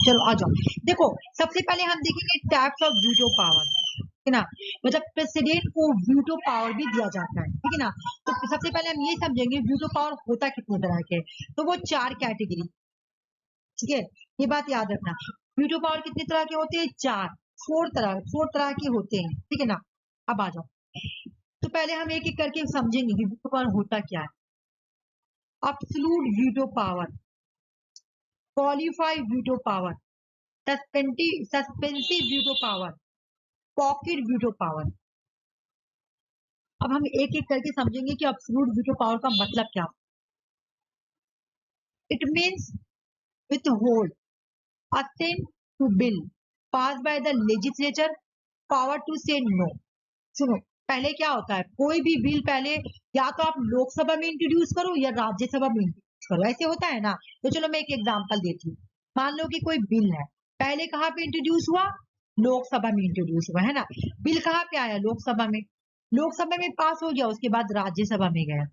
चलो आ जाओ। देखो सबसे पहले हम देखेंगे टाइप्स ऑफ वीटो पावर, है ना। मतलब प्रेसिडेंट को वीटो पावर भी दिया जाता है, ठीक है ना। तो सबसे पहले हम ये समझेंगे वीटो पावर होता कितने तरह के, तो वो 4 कैटेगरी, ठीक है। ये बात याद रखना, वीटो पावर कितने तरह के होते हैं, 4, 4 तरह के होते हैं, ठीक है ना। अब आ जाओ, तो पहले हम एक एक करके समझेंगे कि वीटो पावर होता क्या है। Absolute veto power, qualified veto power, suspensive veto power, pocket veto power. अब हम एक एक करके समझेंगे कि एब्सोल्यूट वीटो पावर का मतलब क्या। It means withhold assent to bill passed by the legislature, power to say no। सुनो, पहले क्या होता है, कोई भी बिल पहले या तो आप लोकसभा में इंट्रोड्यूस करो या राज्यसभा में इंट्रोड्यूस करो, ऐसे होता है ना। तो चलो मैं एक एग्जांपल देती हूँ। मान लो कि कोई बिल है, पहले कहाँ पे इंट्रोड्यूस हुआ, लोकसभा में इंट्रोड्यूस हुआ, है ना। बिल कहाँ पे आया, लोकसभा में, लोकसभा में पास हो गया, उसके बाद राज्यसभा में गया,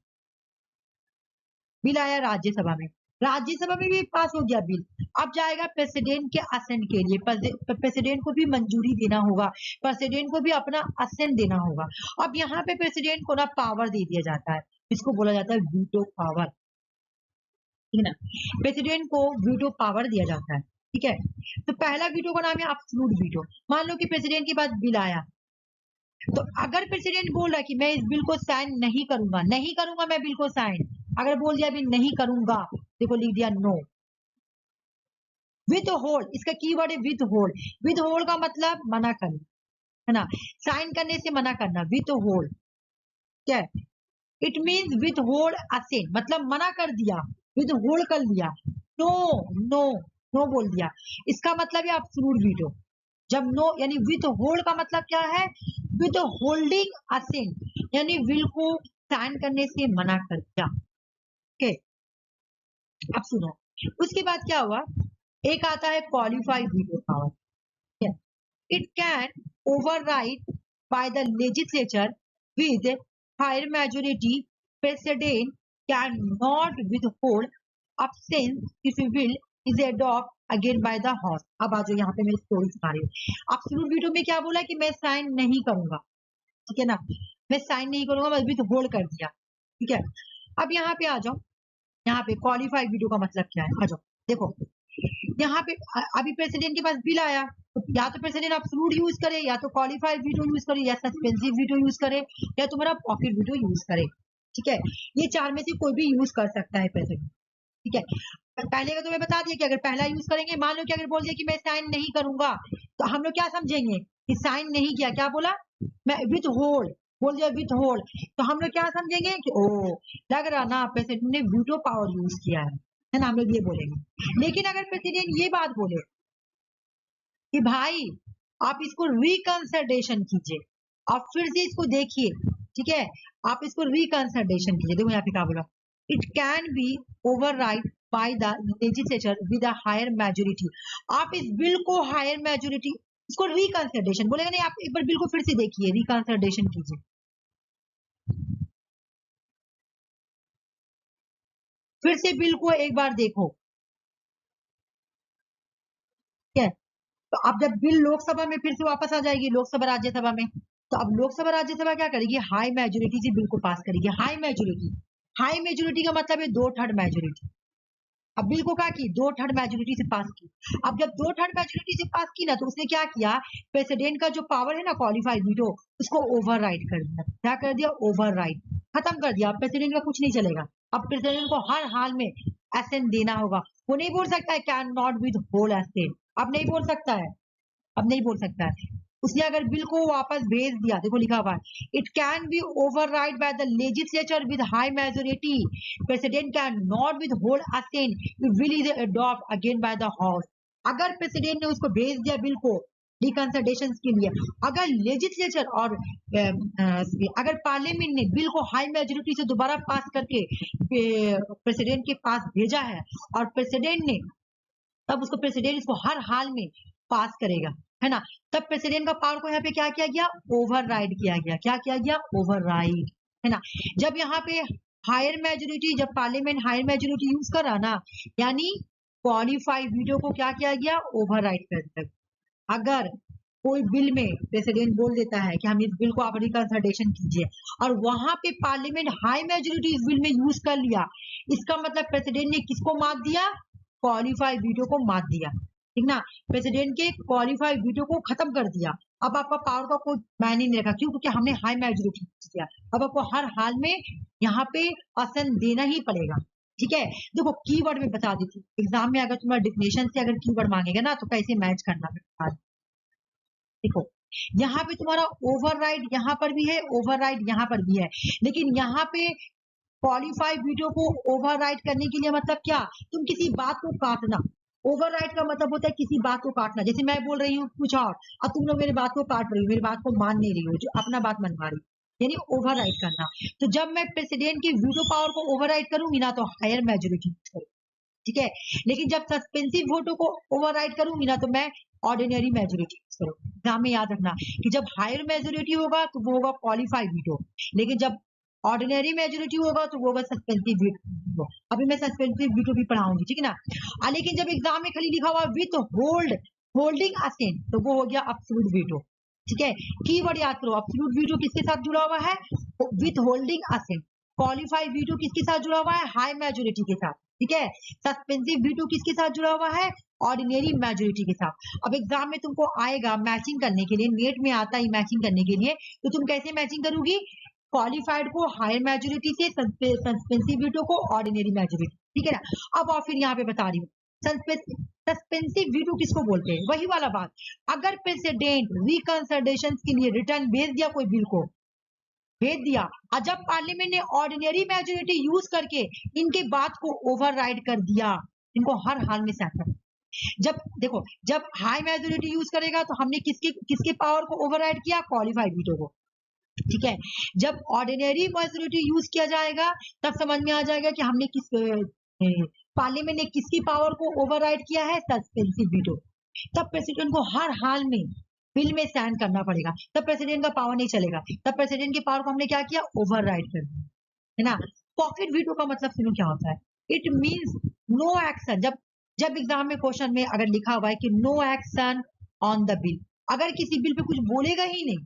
बिल आया राज्यसभा में, राज्यसभा में भी पास हो गया बिल, अब जाएगा प्रेसिडेंट के असेंट के लिए, प्रेसिडेंट को भी मंजूरी देना होगा, प्रेसिडेंट को भी अपना असेंट देना होगा। अब यहाँ पे प्रेसिडेंट को ना पावर दे दिया जाता है, इसको बोला जाता है वीटो पावर, ठीक है ना। प्रेसिडेंट को वीटो पावर दिया जाता है, ठीक है। तो पहला वीटो का नाम है एब्सोल्यूट वीटो। मान लो कि प्रेसिडेंट के पास बिल आया, तो अगर प्रेसिडेंट बोल रहा है कि मैं इस बिल को साइन नहीं करूंगा, नहीं करूंगा मैं बिल को साइन, अगर बोल दिया बिल नहीं करूंगा, देखो लिख दिया नो। विथ होल्ड, इसका कीवर्ड है विथ होल्ड। विथ होल्ड का मतलब मना करना, है ना, साइन करने से मना करना, विथ होल्ड, क्या है। It means withhold assent, मतलब मना कर दिया, विथ होल्ड कर लिया, नो नो नो बोल दिया, इसका मतलब है एब्सोल्यूट वीटो। जब नो यानी विथ होल्ड का मतलब क्या है, विथ होल्डिंग असेंट, यानी विल को साइन करने से मना कर दिया, ओके। अब सुनो, उसके बाद क्या हुआ, एक आता है qualified veto power. It can override by the legislature with higher majority, president can not withhold absence if a bill is adopted again by the house. अब आ जाओ, यहाँ पे मैं स्टोरी सुना रही हूँ। एब्सोल्यूट वीटो में क्या बोला कि मैं साइन नहीं करूंगा, ठीक है ना, मैं साइन नहीं करूंगा, मैं विथ होल्ड कर दिया, ठीक है। अब यहाँ पे आ जाओ, यहाँ पे क्वालिफाइड वीटो का मतलब क्या है, आ जाओ देखो। यहाँ पे अभी प्रेसिडेंट के पास बिल आया, तो या तो प्रेसिडेंट एब्सोल्यूट यूज करे, या तो क्वालिफाइड वीटो यूज करे, या सस्पेंसिव वीटो यूज करे, या तुम्हारा पॉकेट वीटो यूज करे, ठीक है। ये 4 में से कोई भी यूज कर सकता है प्रेसिडेंट, ठीक है। पहले का तो मैं बता दिया कि अगर पहला यूज करेंगे, मान लो कि अगर बोल दिया कि मैं साइन नहीं करूंगा, तो हम लोग क्या समझेंगे कि साइन नहीं किया, क्या बोला, मैं विथ होल्ड बोल दिया, विथ होल्ड, तो हम लोग क्या समझेंगे कि ओ लग रहा ना प्रेसिडेंट ने वीटो पावर यूज किया है ना, हम लोग ये बोलेंगे। लेकिन अगर प्रेसिडेंट ये बात बोले कि भाई आप इसको रिकंसिडरेशन कीजिए, आप फिर से इसको देखिए, ठीक है, आप इसको रिकंसिडरेशन कीजिए, देखो यहाँ पे क्या बोला, it can be override by the legislature with a higher majority. आप इस बिल को हायर मेजोरिटी, इसको रिकंसिडरेशन बोलेगा नहीं, आप एक बार बिल को फिर से देखिए, रिकंसिडरेशन कीजिए, फिर से बिल को एक बार देखो, ठीक है। तो अब जब बिल लोकसभा में फिर से वापस आ जाएगी, लोकसभा राज्यसभा में, तो अब लोकसभा राज्यसभा क्या करेगी, हाई मेजोरिटी से बिल को पास करेगी, हाई मेजोरिटी। हाई मेजोरिटी का मतलब है 2/3 मेजोरिटी। अब बिल को क्या की, 2/3 मेजोरिटी से पास की। अब जब 2/3 मेजोरिटी से पास की ना, तो उसने क्या किया, प्रेसिडेंट का जो पावर है ना क्वालिफाइड वीटो, उसको ओवरराइड कर दिया। क्या कर दिया, ओवरराइड, खत्म कर दिया। प्रेसिडेंट का कुछ नहीं चलेगा, अब प्रेसिडेंट को हर हाल में एसेंट देना होगा। वो नहीं बोल सकता है can not withhold assent, अब नहीं बोल सकता है, अब नहीं बोल सकता है। उसने अगर बिल को वापस भेज दिया, देखो लिखा हुआ है, it can be override by the legislature with high majority, president can not withhold assent, bill is adopt again by the house. अगर प्रेसिडेंट ने उसको भेज दिया बिल को रिकंसिडरेशन के लिए, अगर लेजिस्लेचर और अगर पार्लियामेंट ने बिल को हाई मेजोरिटी से दोबारा पास करके प्रेसिडेंट के पास भेजा है, और प्रेसिडेंट ने तब उसको, प्रेसिडेंट इसको हर हाल में पास करेगा, है ना, तब प्रेसिडेंट का पावर को यहाँ पे क्या किया गया, ओवरराइड किया गया। क्या किया गया, ओवरराइड, है ना। जब यहाँ पे हायर मेजोरिटी, जब पार्लियामेंट हायर मेजोरिटी यूज कर रहा ना, यानी क्वालिफाइड वीटो को क्या किया गया, ओवरराइड कर दिया। अगर कोई बिल में प्रेसिडेंट बोल देता है कि हम इस बिल को आप रिकंसिडरेशन कीजिए और वहां पे पार्लियामेंट हाई मेजोरिटी इस बिल में यूज कर लिया, इसका मतलब प्रेसिडेंट ने किसको मात दिया, क्वालिफाइड वीटो को मात दिया, ठीक ना। प्रेसिडेंट के क्वालिफाइड वीटो को खत्म कर दिया। अब आपका पावर का कोई मायने नहीं रखा, क्यों, क्योंकि हमने हाई मेजोरिटी किया। अब आपको हर हाल में यहाँ पे असन देना ही पड़ेगा, ठीक है। देखो कीवर्ड में बता देती, एग्जाम में अगर तुम्हारा डिफिनेशन से अगर कीवर्ड मांगेगा ना तो कैसे मैच करना है। देखो यहाँ पे तुम्हारा ओवरराइड यहाँ पर भी है, ओवरराइड यहाँ पर भी है, लेकिन यहाँ पे क्वालिफाइड वीटो को ओवरराइड करने के लिए मतलब क्या, तुम किसी बात को काटना। ओवरराइड का मतलब होता है किसी बात को काटना, जैसे मैं बोल रही हूँ कुछ और तुम लोग मेरी बात को काट रही हो, मेरी बात को मान नहीं रही हो, जो अपना बात मनवा रही हो, यानी ओवरराइड करना। तो जब मैं प्रेसिडेंट की वीटो पावर को ओवरराइड करूंगी ना तो हायर मेजोरिटी करूंगी, ठीक है। लेकिन जब सस्पेंसिव वोटों को ओवरराइड करूंगी ना तो मैं ऑर्डिनरी मेजोरिटी करूंगी। एग्जाम में याद रखना कि जब हायर मेजोरिटी होगा तो वो होगा क्वालिफाइड वीटो, लेकिन जब ऑर्डिनरी मेजोरिटी होगा तो वो होगा सस्पेंसिव वीटो। अभी मैं सस्पेंसिव वीटो भी पढ़ाऊंगी, ठीक है ना। लेकिन जब एग्जाम में खाली लिखा हुआ विथ होल्डिंग असेंट तो वो हो गया एब्सोल्यूट वीटो, ठीक है। कीवर्ड याद करो, एब्सोल्यूट वीटो किसके साथ जुड़ा हुआ है, withholding assent. Qualified veto किसके साथ जुड़ा हुआ है, हाई मेजोरिटी के साथ, ठीक है। सस्पेंसिव वीटो किसके साथ जुड़ा हुआ है, ऑर्डिनरी मेजोरिटी के साथ। अब एग्जाम में तुमको आएगा मैचिंग करने के लिए, नेट में आता है मैचिंग करने के लिए, तो तुम कैसे मैचिंग करोगी, क्वालिफाइड को हायर मेजोरिटी से, सस्पेंसिव वीटो को ऑर्डिनरी मेजोरिटी, ठीक है ना। अब और फिर यहाँ पे बता रही हूँ सस्पेंसिव वीटो किसको बोलते हैं, वही वाला बात। अगर प्रेसिडेंट रिकंसिडरेशन के लिए रिटर्न भेज दिया, कोई बिल को भेज दिया और जब पार्लियामेंट ने ऑर्डिनरी मेजोरिटी यूज करके इनके बात को ओवरराइड कर दिया, इनको हर हाल में साथ कर। जब देखो जब हाई मेजोरिटी यूज करेगा तो हमने किसके किसके पावर को ओवरराइड किया, क्वालिफाइड वीटो को, ठीक है। जब ऑर्डिनरी मेजोरिटी यूज किया जाएगा तब समझ में आ जाएगा कि हमने किस पार्लियामेंट ने किसकी पावर को ओवरराइड किया है, सस्पेंसिव वीटो। तब प्रेसिडेंट को हर हाल में बिल में साइन करना पड़ेगा, तब प्रेसिडेंट का पावर नहीं चलेगा। तब प्रेसिडेंट की पावर को हमने क्या किया, ओवरराइड कर दिया, है ना। पॉकेट वीटो का मतलब सुनो क्या होता है, इट मींस नो एक्शन। जब एग्जाम में क्वेश्चन में अगर लिखा हुआ है कि no action on the bill, अगर किसी बिल पे कुछ बोलेगा ही नहीं,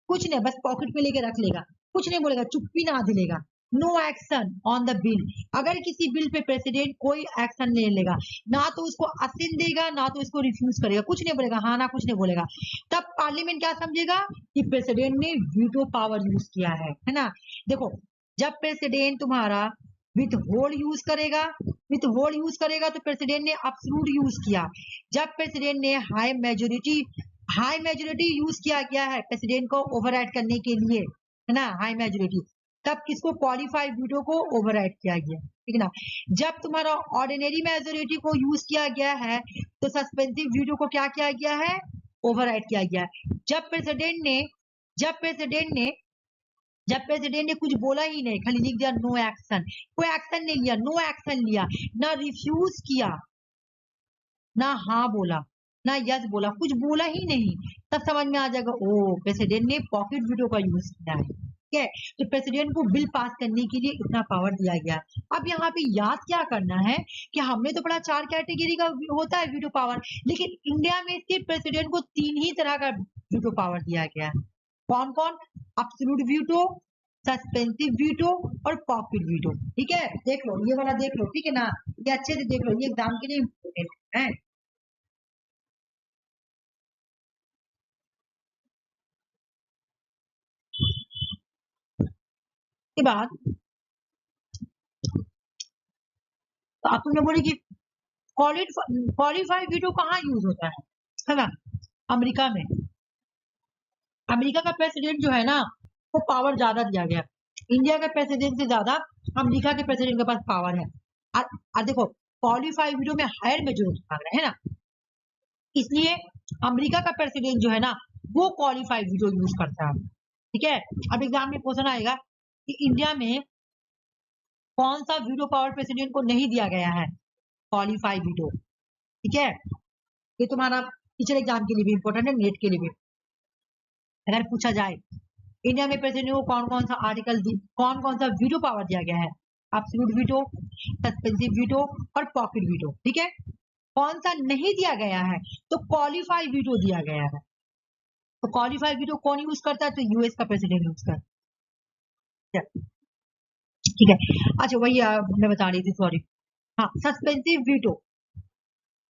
कुछ नहीं, बस पॉकेट में लेके रख लेगा, कुछ नहीं बोलेगा, चुप्पी ना दिलेगा, no action on the bill. अगर किसी बिल पे प्रेसिडेंट कोई एक्शन नहीं लेगा, ना तो उसको असेंट देगा ना तो उसको रिफ्यूज करेगा, कुछ नहीं बोलेगा, हाँ ना कुछ नहीं बोलेगा, तब पार्लियामेंट क्या समझेगा कि प्रेसिडेंट ने वीटो पावर यूज किया है ना। देखो जब प्रेसिडेंट तुम्हारा विथ होल्ड यूज करेगा तो प्रेसिडेंट ने एब्सोल्यूट यूज किया। जब प्रेसिडेंट ने हाई मेजोरिटी यूज किया गया है प्रेसिडेंट को ओवरराइड करने के लिए, है ना, हाई मेजोरिटी, तब किसको, क्वालिफाइड वीटो को ओवरराइड किया गया, ठीक है ना। जब तुम्हारा ऑर्डिनरी मेजोरिटी को यूज किया गया है तो सस्पेंसिव वीटो को क्या किया गया है, ओवरराइड किया गया है। जब प्रेसिडेंट ने कुछ बोला ही नहीं, खाली लिख दिया नो एक्शन, कोई एक्शन नहीं लिया, नो एक्शन लिया, ना रिफ्यूज किया, ना हाँ बोला, ना यस बोला, कुछ बोला ही नहीं, तब समझ में आ जाएगा ओ प्रेसिडेंट ने पॉकेट वीटो का यूज किया है, ठीक है। तो प्रेसिडेंट को बिल पास करने के लिए इतना पावर दिया गया। अब यहाँ पे याद क्या करना है कि हमने तो पढ़ा 4 कैटेगरी का होता है वीटो पावर, लेकिन इंडिया में सिर्फ प्रेसिडेंट को 3 ही तरह का वीटो पावर दिया गया है। कौन कौन, एब्सोल्यूट वीटो, सस्पेंसिव वीटो और पॉकेट वीटो, ठीक है। देख लो ये वाला देख लो, ठीक है ना, ये अच्छे से देख लो, ये एग्जाम के लिए इम्पोर्टेंट है। के बाद तो आप तुमने बोले कि क्वालिफाइड वीटो कहाँ यूज होता है ना, अमेरिका में। अमेरिका का प्रेसिडेंट जो है ना वो पावर ज्यादा दिया गया, इंडिया के प्रेसिडेंट से ज्यादा अमेरिका के प्रेसिडेंट के पास पावर है। और देखो क्वालिफाइड वीटो में हायर मेजोरिटी मांग रहे हैं ना, इसलिए अमेरिका का प्रेसिडेंट जो है ना वो क्वालिफाइड वीटो यूज करता है, ठीक है। अब एग्जाम में क्वेश्चन आएगा कि इंडिया में कौन सा वीटो पावर प्रेसिडेंट को नहीं दिया गया है, क्वालिफाइड वीटो, ठीक है। ये तुम्हारा टीचर एग्जाम के लिए भी इंपॉर्टेंट है, नेट के लिए भी। अगर पूछा जाए इंडिया में प्रेसिडेंट को कौन कौन सा आर्टिकल कौन कौन सा वीटो पावर दिया गया है, एब्सोल्यूट वीटो, सस्पेंसिव वीटो और पॉकेट वीटो, ठीक है। कौन सा नहीं दिया गया है, तो क्वालिफाइड वीटो दिया गया है। तो क्वालिफाइड वीटो कौन यूज करता है, तो यूएस का प्रेसिडेंट यूज करता है। ठीक है, अच्छा वही मैं बता रही थी, सॉरी। हाँ, सस्पेंसिव वीटो,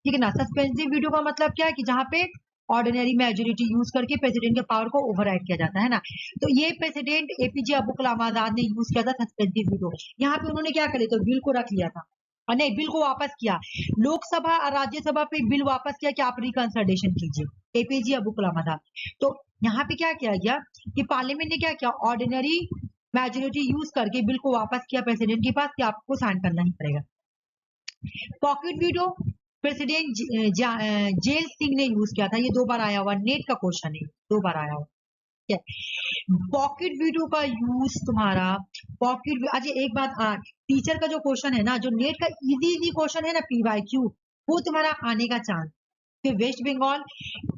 ठीक है ना। सस्पेंसिव वीटो का मतलब क्या है कि जहां पे ऑर्डिनरी मेजोरिटी यूज करके प्रेसिडेंट के पावर को ओवरराइड किया जाता है ना। तो ये प्रेसिडेंट एपीजे अब्दुल कलाम आजाद ने यूज किया था सस्पेंसिव वीटो। यहाँ पे उन्होंने क्या करे, तो बिल को रख लिया था, और नहीं, बिल को वापस किया। लोकसभा और राज्यसभा पे बिल वापस किया कि आप रिकंसिडरेशन कीजिए, एपीजे अब्दुल कलाम आजाद। तो यहाँ पे क्या किया गया कि पार्लियामेंट ने क्या किया, ऑर्डिनरी मेजोरिटी यूज करके बिल को वापस किया प्रेसिडेंट के पास कि आपको साइन करना ही पड़ेगा। Pocket veto president Zail Singh ने यूज किया था, ये 2 बार आया हुआ, नेट का क्वेश्चन है, 2 बार आया हुआ। पॉकेट वीटो का यूज तुम्हारा पॉकेट, अच्छा एक बात, टीचर का जो क्वेश्चन है ना, जो नेट का इजी क्वेश्चन है ना, पीवाईक्यू, वो तुम्हारा आने का चांस, फिर वेस्ट बंगाल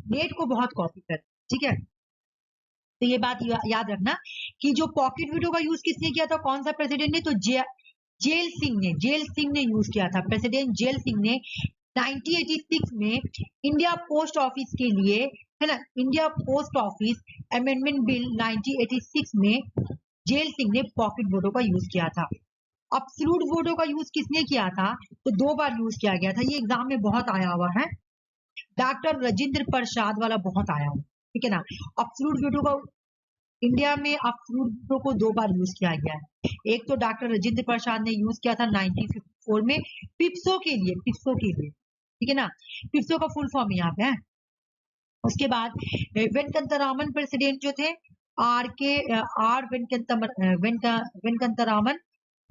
नेट को बहुत कॉपी कर, ठीक है। तो ये बात याद रखना कि जो पॉकेट वीटो का यूज किसने किया था, कौन सा प्रेसिडेंट ने, तो जेल सिंह ने यूज किया था। प्रेसिडेंट जेल सिंह ने 1986 में इंडिया पोस्ट ऑफिस के लिए, है ना, India post office amendment bill 1986 में जेल सिंह ने पॉकेट वोटों का यूज किया था। अब्सोल्यूट वोटों का यूज किसने किया था, तो 2 बार यूज किया गया था, ये एग्जाम में बहुत आया हुआ है। डॉक्टर राजेंद्र प्रसाद वाला बहुत आया हुआ, ठीक है ना। अब्सोल्यूट वोटों का इंडिया में अब्सोल्यूट को 2 बार यूज किया गया है। एक तो डॉक्टर राजेंद्र प्रसाद ने यूज किया था 1954 में पिप्सो के लिए, ठीक है ना। पिप्सो का फुल फॉर्म यहाँ पे है। उसके बाद वेंकटरामन प्रेसिडेंट जो थे, आर वेंकटरामन,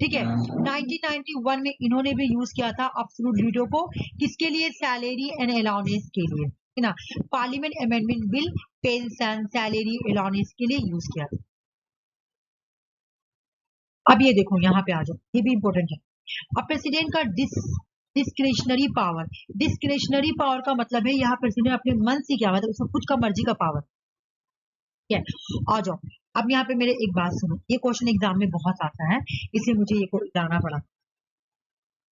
ठीक है, 1991 में इन्होंने भी यूज किया था अब्सोल्यूट वीटो को, किसके लिए, सैलरी एंड अलाउंस के लिए, है ना। Parliament amendment bill pension salary allowance के लिए यूज किया था। अब ये देखो यहाँ पे आ जाओ, ये भी इंपॉर्टेंट है। अब प्रेसिडेंट का डिस्क्रिशनरी पावर का मतलब है यहाँ प्रेसिडेंट अपने मन से क्या, मतलब उसका खुद का मर्जी का पावर, ठीक है। आ जाओ, अब यहाँ पे मेरे एक बात सुनो, ये क्वेश्चन एग्जाम में बहुत आता है, इसलिए मुझे ये जाना पड़ा।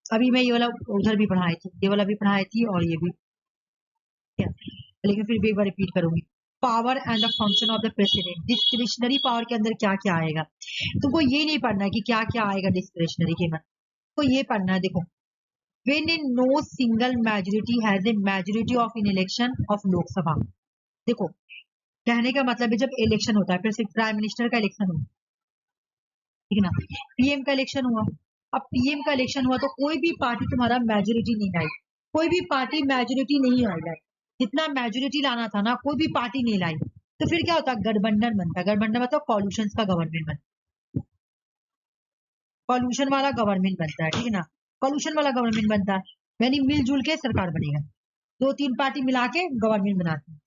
अभी मैं ये वाला उधर भी पढ़ाई थी, ये वाला भी पढ़ाई थी, और ये भी, लेकिन फिर भी एक बार रिपीट करूंगी। Power and the function of the president, discretionary power के अंदर क्या क्या आएगा। तुमको ये नहीं पढ़ना है कि क्या क्या आएगा डिस्क्रिशनरी के में, तो ये पढ़ना है, देखो, when no single majority has a majority of in election of लोक सभा। देखो, कहने का मतलब है जब इलेक्शन होता है, फिर प्राइम मिनिस्टर का इलेक्शन हुआ, ठीक है ना, पीएम का इलेक्शन हुआ। अब पीएम का इलेक्शन हुआ तो कोई भी पार्टी तुम्हारा मेजोरिटी नहीं लाई, कोई भी पार्टी मेजोरिटी नहीं लाई, जितना मेजोरिटी लाना था ना, कोई भी पार्टी नहीं लाई, तो फिर क्या होता है, गठबंधन बनता है। गठबंधन मतलब कॉल्यूशन का गवर्नमेंट बनता है, कॉल्यूशन वाला गवर्नमेंट बनता है, ठीक है ना। कॉल्यूशन वाला गवर्नमेंट बनता है, यानी मिलजुल के सरकार बनेगा, 2-3 पार्टी मिला के गवर्नमेंट बनाती है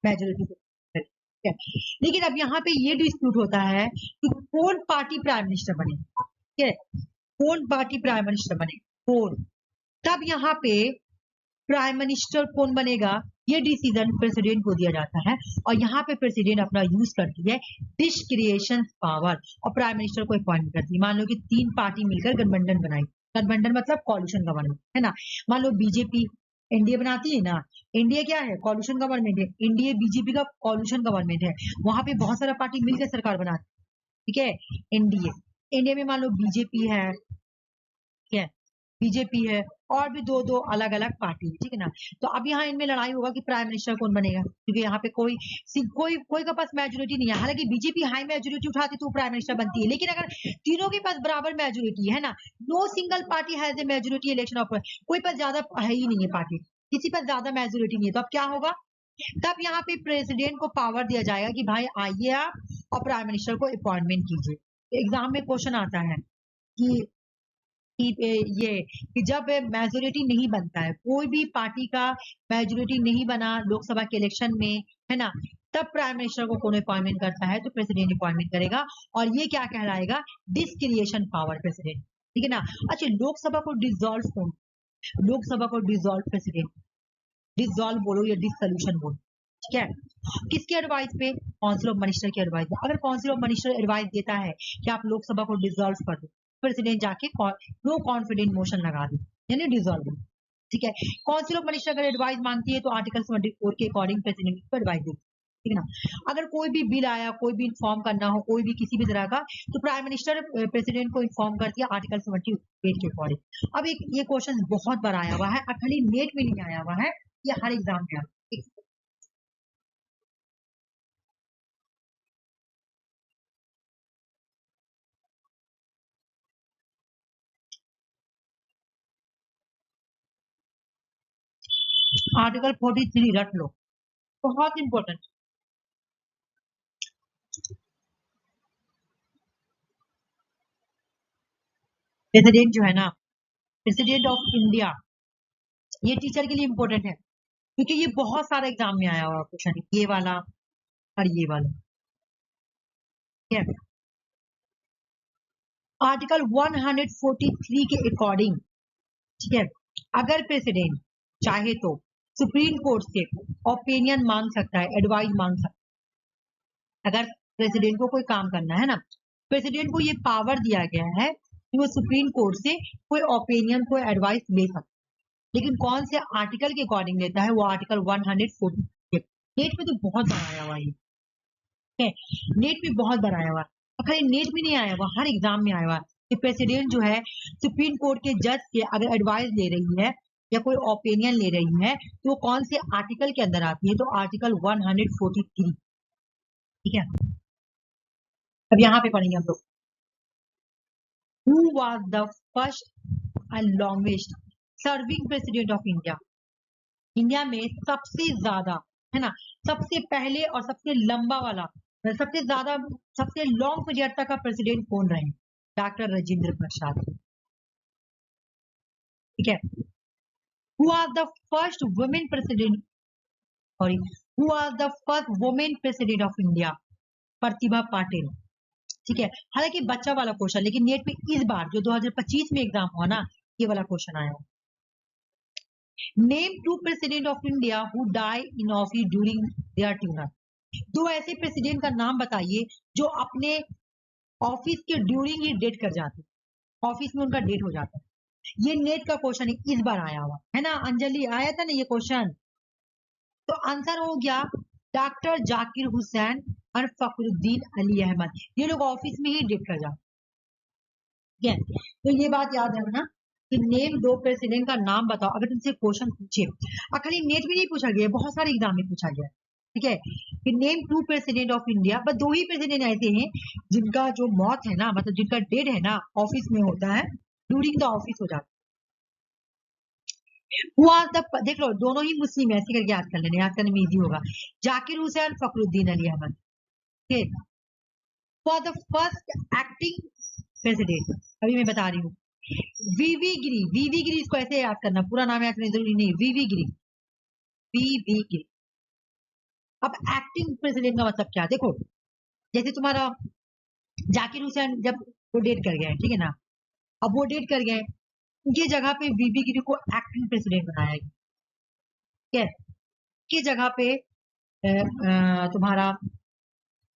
मेजोरिटी। लेकिन अब यहाँ पे ये डिस्प्यूट होता है कि कौन पार्टी प्राइम मिनिस्टर बने, ठीक है, कौन पार्टी प्राइम मिनिस्टर बने, कौन। तब यहाँ पे प्राइम मिनिस्टर कौन बनेगा, ये डिसीजन प्रेसिडेंट को दिया जाता है, और यहाँ पे प्रेसिडेंट अपना यूज करती है डिस्क्रिएशन पावर, और प्राइम मिनिस्टर को अपॉइंट करती है। मान लो कि 3 पार्टी मिलकर गठबंधन बनाई, गठबंधन मतलब कॉल्यूशन गवर्नमेंट, है ना। मान लो बीजेपी एनडीए बनाती है ना, एनडीए क्या है, कॉल्यूशन गवर्नमेंट है, एनडीए बीजेपी का कॉल्यूशन गवर्नमेंट है, वहां पे बहुत सारा पार्टी मिलकर सरकार बनाती है, ठीक है। एनडीए, एनडीए में मान लो बीजेपी है, ठीक है, बीजेपी है, और भी 2-2 अलग अलग पार्टी है, ठीक है ना। तो अब यहाँ इनमें लड़ाई होगा कि प्राइम मिनिस्टर कौन बनेगा, क्योंकि यहाँ पे कोई कोई के पास मेजोरिटी नहीं है। हालांकि बीजेपी हाई मेजोरिटी उठाती तो प्राइम मिनिस्टर बनती है, लेकिन अगर तीनों के पास बराबर मेजोरिटी है ना, no single party has a majority election of, कोई पास ज्यादा है ही नहीं है पार्टी, किसी पास ज्यादा मेजोरिटी नहीं है, तो अब क्या होगा, तब यहाँ पे प्रेसिडेंट को पावर दिया जाएगा कि भाई आइए आप और प्राइम मिनिस्टर को अपॉइंटमेंट कीजिए। एग्जाम में क्वेश्चन आता है कि ये कि जब मेजोरिटी नहीं बनता है, कोई भी पार्टी का मेजोरिटी नहीं बना लोकसभा के इलेक्शन में, है ना, तब प्राइम मिनिस्टर को कौन अपॉइंटमेंट करता है, तो प्रेसिडेंट अपॉइंटमेंट करेगा, और ये क्या कहलाएगा, डिस्क्रिएशन पावर प्रेसिडेंट, ठीक है ना। अच्छा, लोकसभा को डिसॉल्व कौन, लोकसभा को डिसॉल्व प्रेसिडेंट, डिसॉल्व बोलो या डिसोल्यूशन बोलो, ठीक है। किसके एडवाइस पे, काउंसिल ऑफ मिनिस्टर की एडवाइस पे। अगर काउंसिल ऑफ मिनिस्टर एडवाइस देता है कि आप लोकसभा को डिसॉल्व कर दो, प्रेसिडेंट जाके नो कॉन्फिडेंट मोशन लगा दे, यानी डिसॉल्व। ठीक है। काउंसिल ऑफ मिनिस्टर अगर एडवाइस मांगती है तो आर्टिकल 74 के अकॉर्डिंग प्रेसिडेंट को एडवाइस देती है, ठीक है ना। अगर कोई भी बिल आया, कोई भी इन्फॉर्म करना हो, कोई भी किसी भी तरह का, तो प्राइम मिनिस्टर प्रेसिडेंट को इन्फॉर्म कर दिया आर्टिकल 78 के अकॉर्डिंग। अब एक ये क्वेश्चन बहुत बार आया हुआ है, खाली नेट में नहीं आया हुआ है, ये हर एग्जाम में आता है। आर्टिकल 43 रट लो, बहुत इंपॉर्टेंट। प्रेसिडेंट जो है ना, प्रेसिडेंट ऑफ इंडिया, ये टीचर के लिए इंपॉर्टेंट है, क्योंकि ये बहुत सारे एग्जाम में आया हुआ क्वेश्चन, ये वाला और ये वाला, ठीक है। आर्टिकल 143 के अकॉर्डिंग, ठीक है, अगर प्रेसिडेंट चाहे तो सुप्रीम कोर्ट से ओपिनियन मांग सकता है, एडवाइस मांग सकता है। अगर प्रेसिडेंट को कोई काम करना है ना, प्रेसिडेंट को ये पावर दिया गया है कि वो सुप्रीम कोर्ट से कोई ओपिनियन, कोई एडवाइस ले सकता है। लेकिन कौन से आर्टिकल के अकॉर्डिंग लेता है? वो आर्टिकल 140। नेट में तो बहुत बार आया हुआ है, नेट में बहुत बार आया हुआ है, खाली नेट में नहीं आया हुआ, हर एग्जाम में आया हुआ कि प्रेसिडेंट जो है सुप्रीम कोर्ट के जज से अगर एडवाइस ले रही है या कोई ओपिनियन ले रही है, तो वो कौन से आर्टिकल के अंदर आती है? तो आर्टिकल 143, ठीक है। अब यहाँ पे पढ़ेंगे हम लोग, who was the first and longest serving president of India. India में सबसे ज्यादा, है ना, सबसे पहले और सबसे लंबा वाला, सबसे ज्यादा, सबसे लॉन्ग पीरियड तक का प्रेसिडेंट कौन रहे? डॉक्टर राजेंद्र प्रसाद, ठीक है। Who are the first women president, sorry, who are the first women president of India? Pratibha Patil, ठीक है। हालांकि बच्चा वाला क्वेश्चन, लेकिन नेट पे इस बार जो 2025 में एग्जाम हुआ ना, ये वाला क्वेश्चन आया। Name two president of India who die in office during their tenure. दो ऐसे प्रेसिडेंट का नाम बताइए जो अपने ऑफिस के ड्यूरिंग ही डेट कर जाते, ऑफिस में उनका डेट हो जाता है। ये नेट का क्वेश्चन है, इस बार आया हुआ है ना अंजलि, आया था ना ये क्वेश्चन। तो आंसर हो गया डॉक्टर जाकिर हुसैन और फखरुद्दीन अली अहमद, ये लोग ऑफिस में ही डेट कर जाते हैं। तो ये बात याद रखना कि नेम दो प्रेसिडेंट का नाम बताओ, अगर तुमसे क्वेश्चन पूछे, खाली नेट में नहीं पूछा गया, बहुत सारे एग्जाम में पूछा गया, ठीक है, कि name two president of India. बस दो ही प्रेसिडेंट ऐसे हैं जिनका जो मौत है ना, मतलब जिनका डेड है ना, ऑफिस में होता है, ड्यूरिंग द ऑफिस हो जाता है। हुआ द, देख लो दोनों ही मुस्लिम है, ऐसे करके याद कर लेना, याद करने में इजी होगा। जाकिर हुसैन, फखरुद्दीन अली अहमद, ठीक। For the first acting president, अभी मैं बता रही हूँ, वीवी गिरी, वीवी गिरी, इसको ऐसे याद करना, पूरा नाम याद करना जरूरी नहीं, वीवी गिरी, वीवी गिरी। अब एक्टिंग प्रेसिडेंट का मतलब क्या? देखो, जैसे तुम्हारा जाकिर हुसैन जब वो डेट कर गए, ठीक है ना, अब वो डेट कर गए, उनकी जगह पे वीवी गिरी को एक्टिंग प्रेसिडेंट बनाया गया, ठीक है। की जगह पे तुम्हारा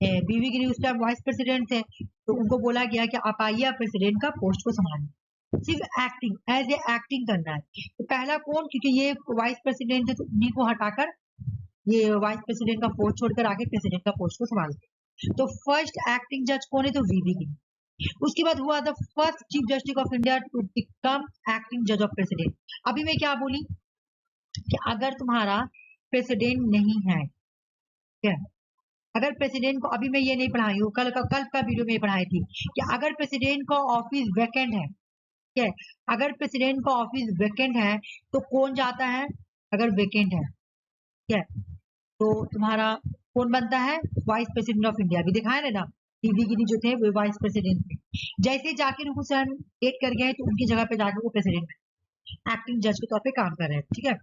वीवी गिरी उस टाइम वाइस प्रेसिडेंट थे, तो उनको बोला गया कि आप आइए, आप प्रेसिडेंट का पोस्ट को संभालिए, सिर्फ एक्टिंग, एज ए एक्टिंग करना है। तो पहला कौन, क्योंकि ये वाइस प्रेसिडेंट है, तो उन्हीं को हटाकर ये वाइस प्रेसिडेंट का पोस्ट छोड़कर आके प्रेसिडेंट का पोस्ट को संभालते। तो फर्स्ट एक्टिंग जज कौन है? तो वीवी गिरी। उसके बाद हुआ the first chief justice of India to become acting जज ऑफ प्रेसिडेंट। अभी मैं क्या बोली कि अगर तुम्हारा प्रेसिडेंट नहीं है, क्या, अगर प्रेसिडेंट को, अभी मैं ये नहीं पढ़ाई हूँ, कल का वीडियो में पढ़ाई थी कि अगर प्रेसिडेंट का ऑफिस वैकेंट है, ठीक है, अगर प्रेसिडेंट का ऑफिस वैकेंट है तो कौन जाता है? अगर वैकेंट है, ठीक है, तो तुम्हारा कौन बनता है? Vice president of India. भी दिखाया ना, टीवी गिरी जो थे वो वाइस प्रेसिडेंट थे। जैसे जाकिर हुसैन डेट कर गए तो उनकी जगह पे जाकर वो प्रेसिडेंट, एक्टिंग जज के तौर पे काम कर रहे हैं, ठीक है।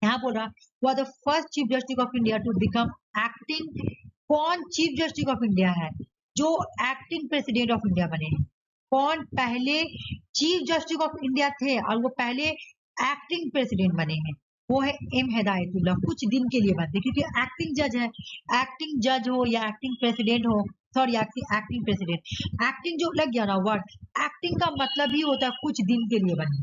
यहाँ बोल रहा हुआ the first chief justice of India to become acting. कौन चीफ जस्टिस ऑफ इंडिया है जो एक्टिंग प्रेसिडेंट ऑफ इंडिया बने हैं? कौन पहले चीफ जस्टिस ऑफ इंडिया थे और वो पहले एक्टिंग प्रेसिडेंट बने हैं? वो है एम हिदायतुल्लाह, कुछ दिन के लिए बनते, क्योंकि एक्टिंग जज है, एक्टिंग जज हो या एक्टिंग प्रेसिडेंट हो, सॉरी एक्टिंग प्रेसिडेंट, एक्टिंग जो लग गया ना वर्ड, एक्टिंग का मतलब ही होता है कुछ दिन के लिए बने,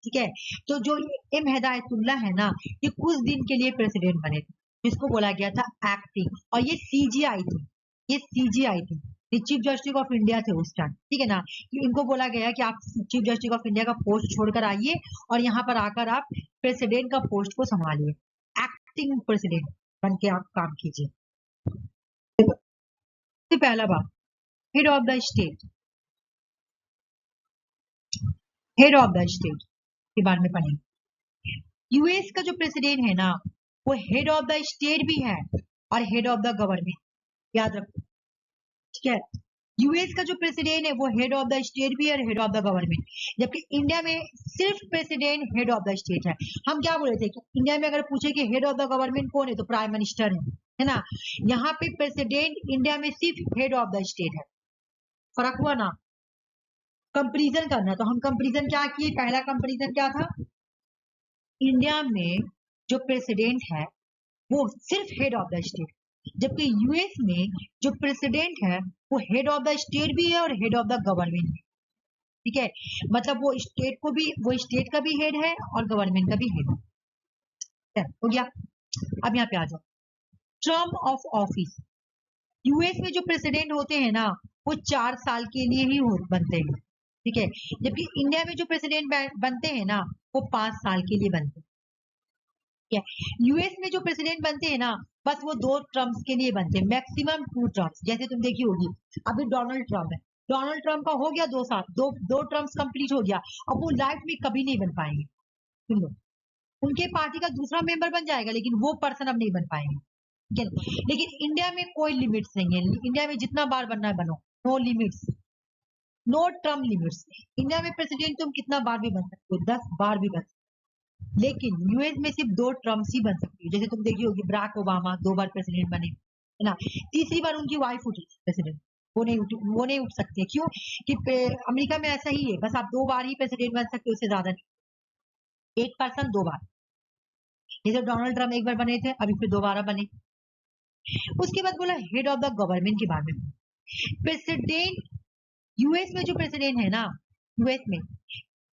ठीक है। तो जो एम हिदायतुल्लाह है ना, ये कुछ दिन के लिए प्रेसिडेंट बने थे, जिसको बोला गया था एक्टिंग, और ये सीजीआई थी, ये सीजीआई थी, ये चीफ जस्टिस ऑफ इंडिया थे उस टाइम, ठीक है ना। इनको बोला गया कि आप चीफ जस्टिस ऑफ इंडिया का पोस्ट छोड़कर आइए और यहाँ पर आकर आप प्रेसिडेंट का पोस्ट को संभालिए, एक्टिंग प्रेसिडेंट बन के आप काम कीजिए। पहला बात, head of the state, head of the state के बारे में पढ़ेंगे। यूएस का जो प्रेसिडेंट है ना, वो हेड ऑफ द स्टेट भी है और हेड ऑफ द गवर्नमेंट, याद रखो, ठीक है। यूएस का जो प्रेसिडेंट है वो हेड ऑफ द स्टेट भी है और हेड ऑफ द गवर्नमेंट, जबकि इंडिया में सिर्फ president head of the state है। हम क्या बोले थे कि इंडिया में अगर पूछे कि हेड ऑफ द गवर्नमेंट कौन है, तो प्राइम मिनिस्टर है ना। यहाँ पे प्रेसिडेंट इंडिया में सिर्फ हेड ऑफ द स्टेट है, फर्क हुआ ना। कंपेरिजन करना, तो हम कंपेरिजन क्या किए, पहला कंपेरिजन क्या था, इंडिया में जो प्रेसिडेंट है वो सिर्फ हेड ऑफ द स्टेट, जबकि यूएस में जो प्रेसिडेंट है वो हेड ऑफ द स्टेट भी है और हेड ऑफ द गवर्नमेंट भी, ठीक है। मतलब वो स्टेट को भी, वो स्टेट का भी हेड है और गवर्नमेंट का भी हेड है, हो गया। अब यहाँ पे आ जाओ, टर्म ऑफ ऑफिस। यूएस में जो प्रेसिडेंट होते हैं ना, वो 4 साल के लिए ही बनते हैं, ठीक है, जबकि इंडिया में जो प्रेसिडेंट बनते हैं ना, वो 5 साल के लिए बनते हैं, ठीक है। यूएस में जो प्रेसिडेंट बनते हैं ना, बस वो 2 टर्म्स के लिए बनते हैं, मैक्सिमम 2 टर्म्स, जैसे तुम देखी होगी अभी डोनाल्ड ट्रम्प है, डोनाल्ड ट्रम्प का हो गया 2 साल, दो टर्म्स कंप्लीट हो गया, अब वो लाइफ में कभी नहीं बन पाएंगे, सुन लो, उनके पार्टी का दूसरा मेंबर बन जाएगा लेकिन वो पर्सन अब नहीं बन पाएंगे, ठीक है। लेकिन इंडिया में कोई लिमिट्स नहीं है, इंडिया में जितना बार बनना है बनो, no limits, no term limits. India में प्रेसिडेंट तुम कितना बार भी बन सकते हो, 10 बार भी बन सकते हो, लेकिन यूएस में सिर्फ 2 टर्म्स ही बन सकती है। जैसे तुम देखी होगी बराक ओबामा 2 बार प्रेसिडेंट बने, है ना, तीसरी बार उनकी वाइफ उठी प्रेसिडेंट, वो नहीं उठ सकते, क्यों कि अमेरिका में ऐसा ही है, बस आप 2 बार ही प्रेसिडेंट बन सकते हो, उससे ज्यादा नहीं, एक पर्सन 2 बार, जैसे डोनाल्ड ट्रम्प 1 बार बने थे, अभी फिर दोबारा बने। उसके बाद बोला हेड ऑफ द गवर्नमेंट के बारे में, प्रेसिडेंट यूएस में जो प्रेसिडेंट है ना,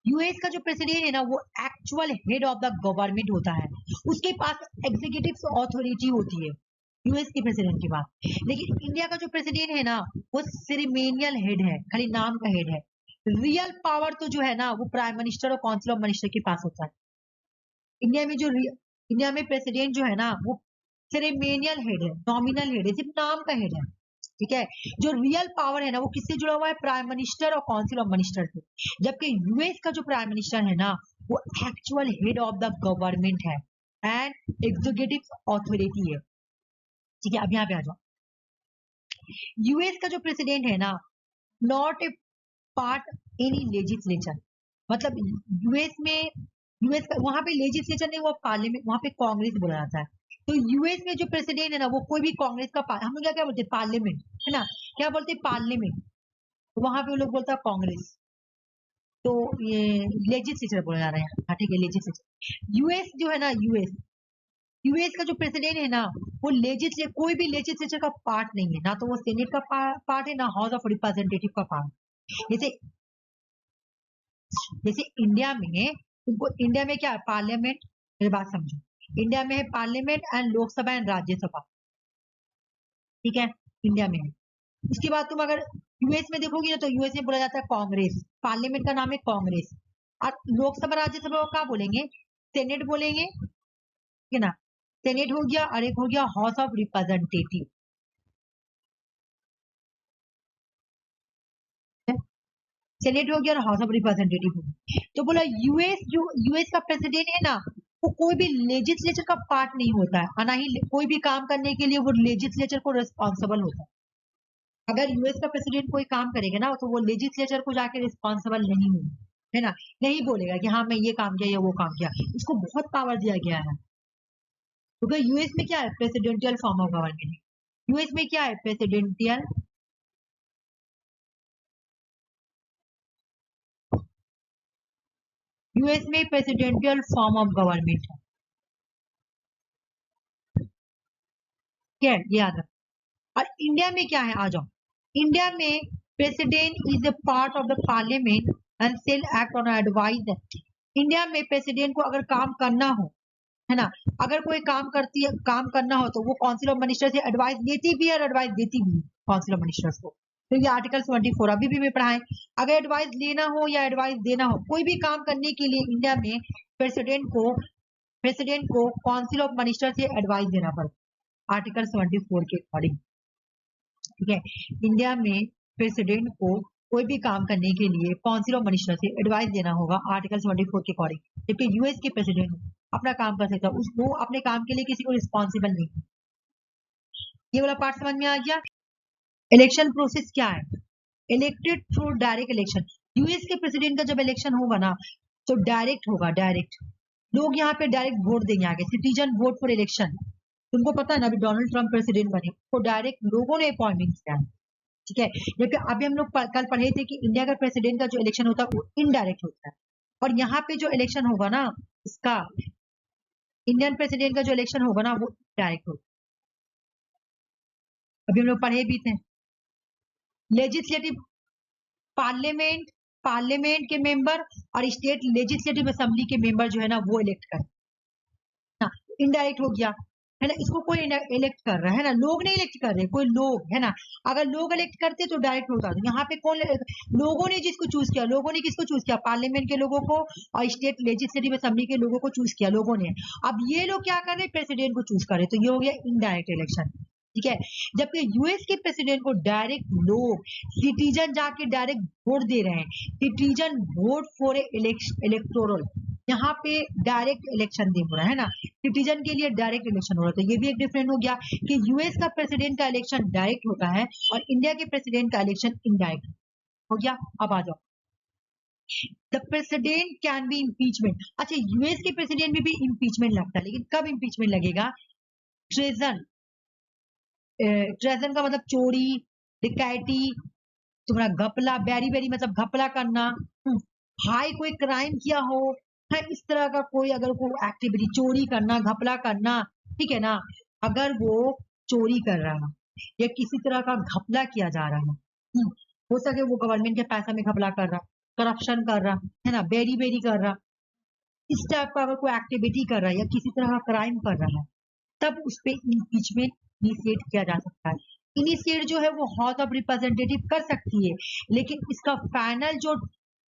यूएस का जो प्रेसिडेंट है ना, वो actual head of the government होता है, उसके पास एग्जीक्यूटिव अथॉरिटी होती है यूएस के प्रेसिडेंट के पास। लेकिन इंडिया का जो प्रेसिडेंट है ना, वो सेरेमोनियल हेड है, खाली नाम का हेड है, रियल पावर तो जो है ना वो प्राइम मिनिस्टर और काउंसिल ऑफ मिनिस्टर के पास होता है। इंडिया में प्रेसिडेंट जो है ना, वो सेरेमोनियल हेड है, नॉमिनल हेड है, सिर्फ नाम का हेड है, ठीक है। जो रियल पावर है ना, वो किससे जुड़ा हुआ है, प्राइम मिनिस्टर और काउंसिल ऑफ मिनिस्टर से, जबकि यूएस का जो प्राइम मिनिस्टर है ना, वो actual head of the government है एंड एग्जीक्यूटिव अथॉरिटी है, ठीक है। अब यहाँ पे आ जाओ, यूएस का जो प्रेसिडेंट है ना, not a part any legislature, मतलब यूएस का वहां पे लेजिस्लेचर नहीं, वो पार्लियामेंट, वहां पे कांग्रेस बोला जाता है। तो यूएस में जो प्रेसिडेंट है ना, वो कोई भी कांग्रेस का, हम लोग क्या बोलते हैं, पार्लियामेंट, है ना, क्या बोलते हैं, पार्लियामेंट, तो वहां पे वो लोग बोलता है कांग्रेस, तो ये लेजिस्लेचर बोला जा रहा है, हाँ ठीक है, लेजिस्लेचर। यूएस जो है ना, यूएस का जो प्रेसिडेंट है ना, वो लेजिस्लेचर, कोई भी लेजिस्लेचर का पार्ट नहीं है, ना तो वो सेनेट का पार्ट है, ना हाउस ऑफ रिप्रेजेंटेटिव का पार्ट। जैसे इंडिया में क्या है, पार्लियामेंट, मेरी बात समझो, इंडिया में है parliament and Lok Sabha and Rajya Sabha, ठीक है, इंडिया में है। उसके बाद तुम अगर यूएस में देखोगी ना, तो यूएस में बोला जाता है कांग्रेस, पार्लियामेंट का नाम है कांग्रेस, और लोकसभा राज्यसभा को क्या बोलेंगे, सेनेट बोलेंगे, ठीक है ना, सेनेट हो गया, और एक हो गया हाउस ऑफ रिप्रेजेंटेटिव, सेनेट हो गया और हाउस ऑफ रिप्रेजेंटेटिव हो गया। तो बोला यूएस का प्रेसिडेंट है ना, वो कोई भी लेजिस्लेचर का पार्ट नहीं होता है, और ना ही कोई भी काम करने के लिए वो लेजिस्लेचर को रिस्पॉन्सिबल होता है। अगर यूएस का प्रेसिडेंट कोई काम करेगा ना, तो वो लेजिस्लेचर को जाके रिस्पॉन्सिबल नहीं होगा, है ना, नहीं बोलेगा कि हाँ मैं ये काम किया या वो काम किया, उसको बहुत पावर दिया गया है, क्योंकि यूएस में क्या है, presidential form of government, US में क्या है, प्रेसिडेंशियल, यूएस में प्रेसिडेंशियल फॉर्म ऑफ गवर्नमेंट है, क्या है, ये याद रखो। और इंडिया में क्या है, आ जाओ, इंडिया में president is a part of the parliament and shall act on advice India में प्रेसिडेंट को अगर काम करना हो, है ना, अगर कोई काम करना हो तो वो काउंसिल ऑफ मिनिस्टर से एडवाइस लेती भी है और एडवाइस देती भी है काउंसिल ऑफ मिनिस्टर्स को। तो ये आर्टिकल 74 अभी भी मैं पढ़ाएं। अगर एडवाइस लेना हो या एडवाइस देना हो, कोई भी काम करने के लिए इंडिया में प्रेसिडेंट को काउंसिल ऑफ मिनिस्टर से एडवाइस देना पड़ता, आर्टिकल 74 के अकॉर्डिंग। ठीक है, इंडिया में प्रेसिडेंट को कोई भी काम करने के लिए काउंसिल ऑफ मिनिस्टर से एडवाइस देना होगा आर्टिकल 74 के अकॉर्डिंग। जबकि यूएस के प्रेसिडेंट अपना काम कर सकता है, वो अपने काम के लिए किसी को रिस्पॉन्सिबल नहीं। ये वाला पार्ट समझ में आ गया। इलेक्शन प्रोसेस क्या है? Elected through direct election. US के प्रेसिडेंट का जब इलेक्शन होगा ना तो डायरेक्ट होगा, डायरेक्ट। लोग यहाँ पे डायरेक्ट वोट देंगे आगे, सिटीजन वोट फॉर इलेक्शन। तुमको पता है ना, अभी डोनाल्ड ट्रंप प्रेसिडेंट बने तो डायरेक्ट लोगों ने अपॉइंटमेंट किया है। ठीक है, जबकि अभी हम लोग कल पढ़े थे कि इंडिया का प्रेसिडेंट का जो इलेक्शन होता है वो इनडायरेक्ट होता है, और यहाँ पे जो इलेक्शन होगा ना इसका, इंडियन प्रेसिडेंट का जो इलेक्शन होगा ना वो डायरेक्ट होगा। अभी हम लोग पढ़े भी थे। लेजिस्लेटिव, पार्लियामेंट के मेंबर और स्टेट लेजिस्लेटिव असेंबली के मेंबर जो है ना वो इलेक्ट कर, इनडायरेक्ट हो गया, है ना। इसको कोई इलेक्ट कर रहा है ना, लोग नहीं इलेक्ट कर रहे, कोई लोग, है ना। अगर लोग इलेक्ट करते तो डायरेक्ट होता। तो यहाँ पे कौन, लोगों ने जिसको चूज किया, लोगों ने किसको चूज किया? पार्लियामेंट के लोगों को और स्टेट लेजिस्लेटिव असेंबली के लोगों को चूज किया लोगों ने। अब ये लोग क्या कर रहे हैं? प्रेसिडेंट को चूज कर रहे, तो ये हो गया इनडायरेक्ट इलेक्शन। ठीक है, जबकि यूएस के प्रेसिडेंट को डायरेक्ट लोग, सिटीजन जाके डायरेक्ट वोट दे रहे हैं। सिटीजन वोट फॉर इलेक्टोरल, यहाँ पे डायरेक्ट इलेक्शन दे हो रहा है ना, सिटीजन के लिए डायरेक्ट इलेक्शन हो रहा है। तो ये भी एक डिफरेंट हो गया कि यूएस का प्रेसिडेंट का इलेक्शन डायरेक्ट होता है और इंडिया के प्रेसिडेंट का इलेक्शन इनडायरेक्ट हो गया। अब आ जाओ, the president can be impeachment. अच्छा, यूएस के प्रेसिडेंट में भी इम्पीचमेंट लगता है, लेकिन कब इम्पीचमेंट लगेगा? ट्रेजन, ट्रेजन का मतलब चोरी, डिकैती, तुम्हारा घपला, बेरी बेरी मतलब घपला करना, हाई कोई क्राइम किया हो, है इस तरह का कोई अगर कोई एक्टिविटी, चोरी करना, घपला करना, ठीक है ना। अगर वो चोरी कर रहा है या किसी तरह का घपला किया जा रहा है, हो सके वो गवर्नमेंट के पैसा में घपला कर रहा, करप्शन कर रहा, है ना, बेरी बेरी कर रहा, इस टाइप का अगर कोई एक्टिविटी कर रहा है या किसी तरह का क्राइम कर रहा है, तब उस पर इम्पीचमेंट इनिशिएट किया जा सकता है। इनिशिएट जो है वो हाउस ऑफ रिप्रेजेंटेटिव कर सकती है, लेकिन इसका फाइनल जो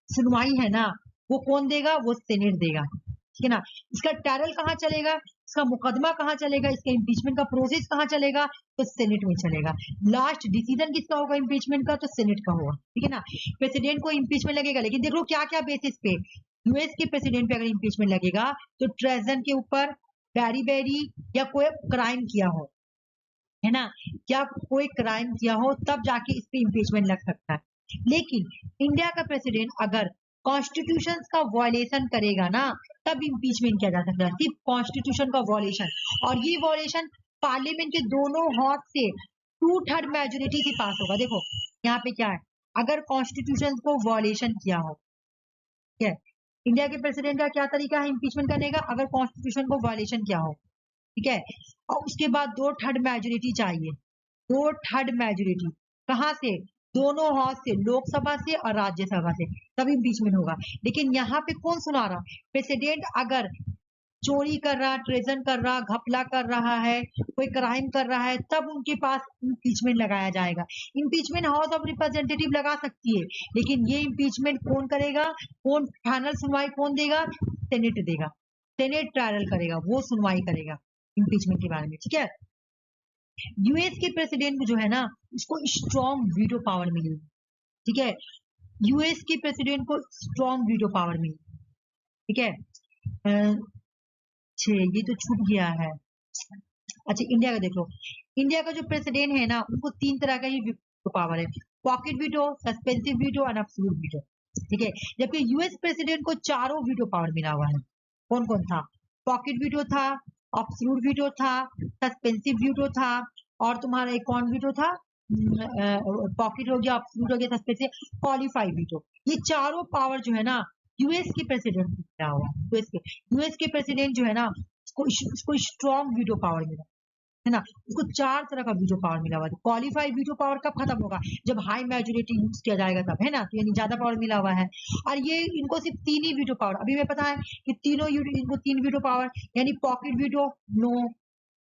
सुनवाई है ना वो कौन देगा? वो सेनेट देगा। ठीक है ना। इसका ट्रायल कहाँ चलेगा, इसका मुकदमा कहाँ चलेगा, इसका इम्पीचमेंट का प्रोसेस कहाँ चलेगा? तो सेनेट में चलेगा। लास्ट डिसीजन किसका होगा इम्पीचमेंट का? तो सेनेट का होगा। ठीक है ना। प्रेसिडेंट को इम्पीचमेंट लगेगा, लेकिन देख लो क्या क्या बेसिस पे। यूएस के प्रेसिडेंट पे अगर इम्पीचमेंट लगेगा तो ट्रेजन के ऊपर, बैरी या कोई क्राइम किया हो, है ना, क्या कोई क्राइम किया हो, तब जाके इस पे इम्पीचमेंट लग सकता है। लेकिन इंडिया का प्रेसिडेंट अगर कॉन्स्टिट्यूशन का वॉयलेशन करेगा ना, तब इम्पीचमेंट किया जा सकता है, सिर्फ कॉन्स्टिट्यूशन का वॉयलेशन। और ये वॉयलेशन पार्लियामेंट के दोनों हाउस से 2/3 मेजोरिटी से पास होगा। देखो यहाँ पे क्या है, अगर कॉन्स्टिट्यूशन को वॉयलेशन किया हो, ठीक है, इंडिया के प्रेसिडेंट का क्या तरीका है इम्पीचमेंट करने का? अगर कॉन्स्टिट्यूशन को वॉयलेशन किया हो, ठीक है, और उसके बाद 2/3 मेजोरिटी चाहिए। 2/3 मेजोरिटी कहाँ से? दोनों हाउस से, लोकसभा से और राज्यसभा से, तभी इम्पीचमेंट होगा। लेकिन यहाँ पे कौन सुना रहा? प्रेसिडेंट अगर चोरी कर रहा, ट्रेजन कर रहा, घपला कर रहा है, कोई क्राइम कर रहा है, तब उनके पास इम्पीचमेंट लगाया जाएगा। इम्पीचमेंट हाउस ऑफ रिप्रेजेंटेटिव लगा सकती है, लेकिन ये इम्पीचमेंट कौन करेगा? कौन फाइनल सुनवाई कौन देगा? सेनेट देगा। सेनेट ट्रायल करेगा, वो सुनवाई करेगा इम्पीचमेंट के बारे में। ठीक है, यूएस के प्रेसिडेंट जो है ना उसको स्ट्रॉन्ग वीटो पावर मिली। ठीक है, यूएस के प्रेसिडेंट को स्ट्रॉन्ग वीटो पावर मिली। ठीक है, ये तो छूट गया है। अच्छा, इंडिया का देख लो, इंडिया का जो प्रेसिडेंट है ना उनको 3 तरह का ही वीटो पावर है, पॉकेट वीटो, सस्पेंसिव वीटो और एब्सोल्यूट वीटो। ठीक है, जबकि यूएस प्रेसिडेंट को चारों वीटो पावर मिला हुआ है। कौन कौन था? पॉकेट वीटो था, एब्सोल्यूट वीटो था, सस्पेंसिव वीटो था, और तुम्हारा एक कौन वीटो था? पॉकेट हो गया, एब्सोल्यूट हो गया, सस्पेंसिव, क्वालिफाइड वीटो। ये चारों पावर जो है ना यूएस के प्रेसिडेंट को मिला हुआ है। यूएस के प्रेसिडेंट जो है ना उसको स्ट्रॉन्ग वीटो पावर मिला। है ना, उसको 4 तरह का वीटो पावर मिला हुआ है। क्वालिफाइड वीटो पावर कब खत्म होगा? जब हाई मेजोरिटी यूज किया जाएगा तब, है ना, तो यानी ज्यादा पावर मिला हुआ है। और ये इनको सिर्फ 3 ही वीटो पावर अभी मैं पता है कि तीनों इनको 3 वीटो पावर, यानी pocket veto no,